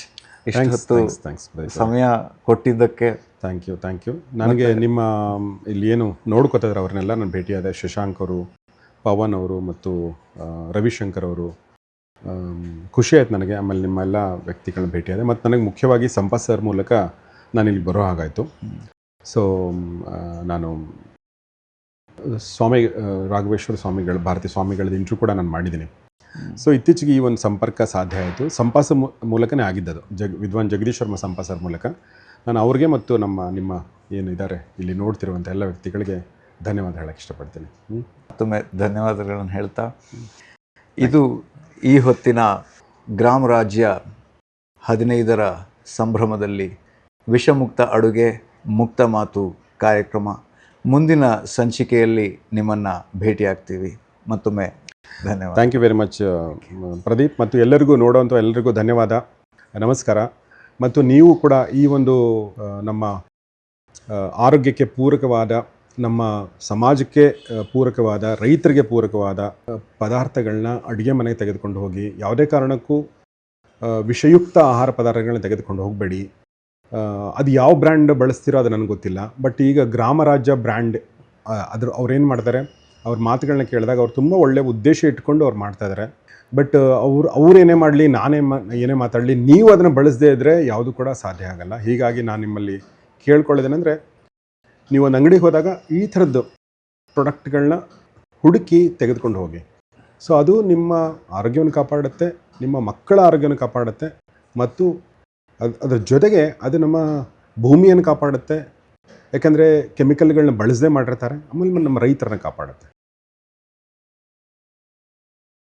Thanks ಸಮಯ ಕೊಟ್ಟಿದ್ದಕ್ಕೆ ಥ್ಯಾಂಕ್ ಯು. ನನಗೆ ನಿಮ್ಮ ಇಲ್ಲಿ ಏನು ನೋಡ್ಕೋತಿದ್ರೆ ಅವ್ರನ್ನೆಲ್ಲ ನಾನು ಭೇಟಿಯಾದೆ. ಶಶಾಂಕ್ ಅವರು, ಪವನ್ ಅವರು ಮತ್ತು ರವಿಶಂಕರ್ ಅವರು, ಖುಷಿ ಆಯ್ತು ನನಗೆ. ಆಮೇಲೆ ನಿಮ್ಮೆಲ್ಲ ವ್ಯಕ್ತಿಗಳನ್ನ ಭೇಟಿಯಾದೆ. ಮತ್ತು ನನಗೆ ಮುಖ್ಯವಾಗಿ ಸಂಪತ್ ಸರ್ ಮೂಲಕ ನಾನಿಲ್ಲಿ ಬರೋ ಹಾಗಾಯಿತು. ಸೊ ನಾನು ಸ್ವಾಮಿ ರಾಘವೇಶ್ವರ ಸ್ವಾಮಿಗಳು, ಭಾರತೀಯ ಸ್ವಾಮಿಗಳದ್ದು ಇಂಟ್ರ್ಯೂ ಕೂಡ ನಾನು ಮಾಡಿದ್ದೀನಿ. ಸೊ ಇತ್ತೀಚೆಗೆ ಈ ಒಂದು ಸಂಪರ್ಕ ಸಾಧ್ಯ ಆಯಿತು. ಸಂಪಾಸ ಮೂಲಕನೇ ಆಗಿದ್ದದು. ವಿದ್ವಾನ್ ಜಗದೀಶ್ ಶರ್ಮ ಸಂಪಾಸರ ಮೂಲಕ. ನಾನು ಅವ್ರಿಗೆ ಮತ್ತು ನಿಮ್ಮ ಏನು ಇದ್ದಾರೆ ಇಲ್ಲಿ ನೋಡ್ತಿರುವಂಥ ಎಲ್ಲ ವ್ಯಕ್ತಿಗಳಿಗೆ ಧನ್ಯವಾದ ಹೇಳಕ್ಕೆ ಇಷ್ಟಪಡ್ತೀನಿ. ಮತ್ತೊಮ್ಮೆ ಧನ್ಯವಾದಗಳನ್ನು ಹೇಳ್ತಾ, ಇದು ಈ ಹೊತ್ತಿನ ಗ್ರಾಮ ರಾಜ್ಯ 15ರ ಸಂಭ್ರಮದಲ್ಲಿ ವಿಷಮುಕ್ತ ಅಡುಗೆ ಮುಕ್ತ ಮಾತು ಕಾರ್ಯಕ್ರಮ. ಮುಂದಿನ ಸಂಚಿಕೆಯಲ್ಲಿ ನಿಮ್ಮನ್ನು ಭೇಟಿಯಾಗ್ತೀವಿ. ಮತ್ತೊಮ್ಮೆ ಧನ್ಯವಾದ. Thank you very much Pradeep. ಮತ್ತು ಎಲ್ಲರಿಗೂ ನೋಡೋವಂಥ ಎಲ್ಲರಿಗೂ ಧನ್ಯವಾದ, ನಮಸ್ಕಾರ. ಮತ್ತು ನೀವು ಕೂಡ ಈ ಒಂದು ನಮ್ಮ ಆರೋಗ್ಯಕ್ಕೆ ಪೂರಕವಾದ, ನಮ್ಮ ಸಮಾಜಕ್ಕೆ ಪೂರಕವಾದ, ರೈತರಿಗೆ ಪೂರಕವಾದ ಪದಾರ್ಥಗಳನ್ನ ಅಡುಗೆ ಮನೆಗೆ ತೆಗೆದುಕೊಂಡು ಹೋಗಿ. ಯಾವುದೇ ಕಾರಣಕ್ಕೂ ವಿಷಯುಕ್ತ ಆಹಾರ ಪದಾರ್ಥಗಳನ್ನ ತೆಗೆದುಕೊಂಡು ಹೋಗಬೇಡಿ. ಅದು ಯಾವ ಬ್ರ್ಯಾಂಡ್ ಬಳಸ್ತೀರೋ ಅದು ನನಗೆ ಗೊತ್ತಿಲ್ಲ. ಬಟ್ ಈಗ ಗ್ರಾಮ ರಾಜ್ಯ ಬ್ರ್ಯಾಂಡ್ ಅವ್ರೇನು ಮಾಡ್ತಾರೆ, ಅವ್ರ ಮಾತುಗಳನ್ನ ಕೇಳಿದಾಗ ಅವ್ರು ತುಂಬ ಒಳ್ಳೆಯ ಉದ್ದೇಶ ಇಟ್ಕೊಂಡು ಅವ್ರು ಮಾಡ್ತಾಯಿದ್ದಾರೆ. ಬಟ್ ಅವ್ರೇನೇ ಮಾಡಲಿ, ಏನೇ ಮಾತಾಡಲಿ, ನೀವು ಅದನ್ನು ಬಳಸದೇ ಇದ್ದರೆ ಯಾವುದೂ ಕೂಡ ಸಾಧ್ಯ ಆಗಲ್ಲ. ಹೀಗಾಗಿ ನಾನು ನಿಮ್ಮಲ್ಲಿ ಕೇಳ್ಕೊಳ್ಳೋದೇನೆಂದರೆ, ನೀವು ಒಂದು ಅಂಗಡಿಗೆ ಹೋದಾಗ ಈ ಥರದ್ದು ಪ್ರಾಡಕ್ಟ್ಗಳನ್ನ ಹುಡುಕಿ ತೆಗೆದುಕೊಂಡು ಹೋಗಿ. ಸೊ ಅದು ನಿಮ್ಮ ಆರೋಗ್ಯವನ್ನು ಕಾಪಾಡುತ್ತೆ, ನಿಮ್ಮ ಮಕ್ಕಳ ಆರೋಗ್ಯವನ್ನು ಕಾಪಾಡುತ್ತೆ, ಮತ್ತು ಅದರ ಜೊತೆಗೆ ಅದು ನಮ್ಮ ಭೂಮಿಯನ್ನು ಕಾಪಾಡುತ್ತೆ. ಯಾಕಂದರೆ ಕೆಮಿಕಲ್ಗಳನ್ನ ಬಳಸದೇ ಮಾಡಿರ್ತಾರೆ. ಆಮೇಲೆ ನಮ್ಮ ರೈತರನ್ನ ಕಾಪಾಡುತ್ತೆ.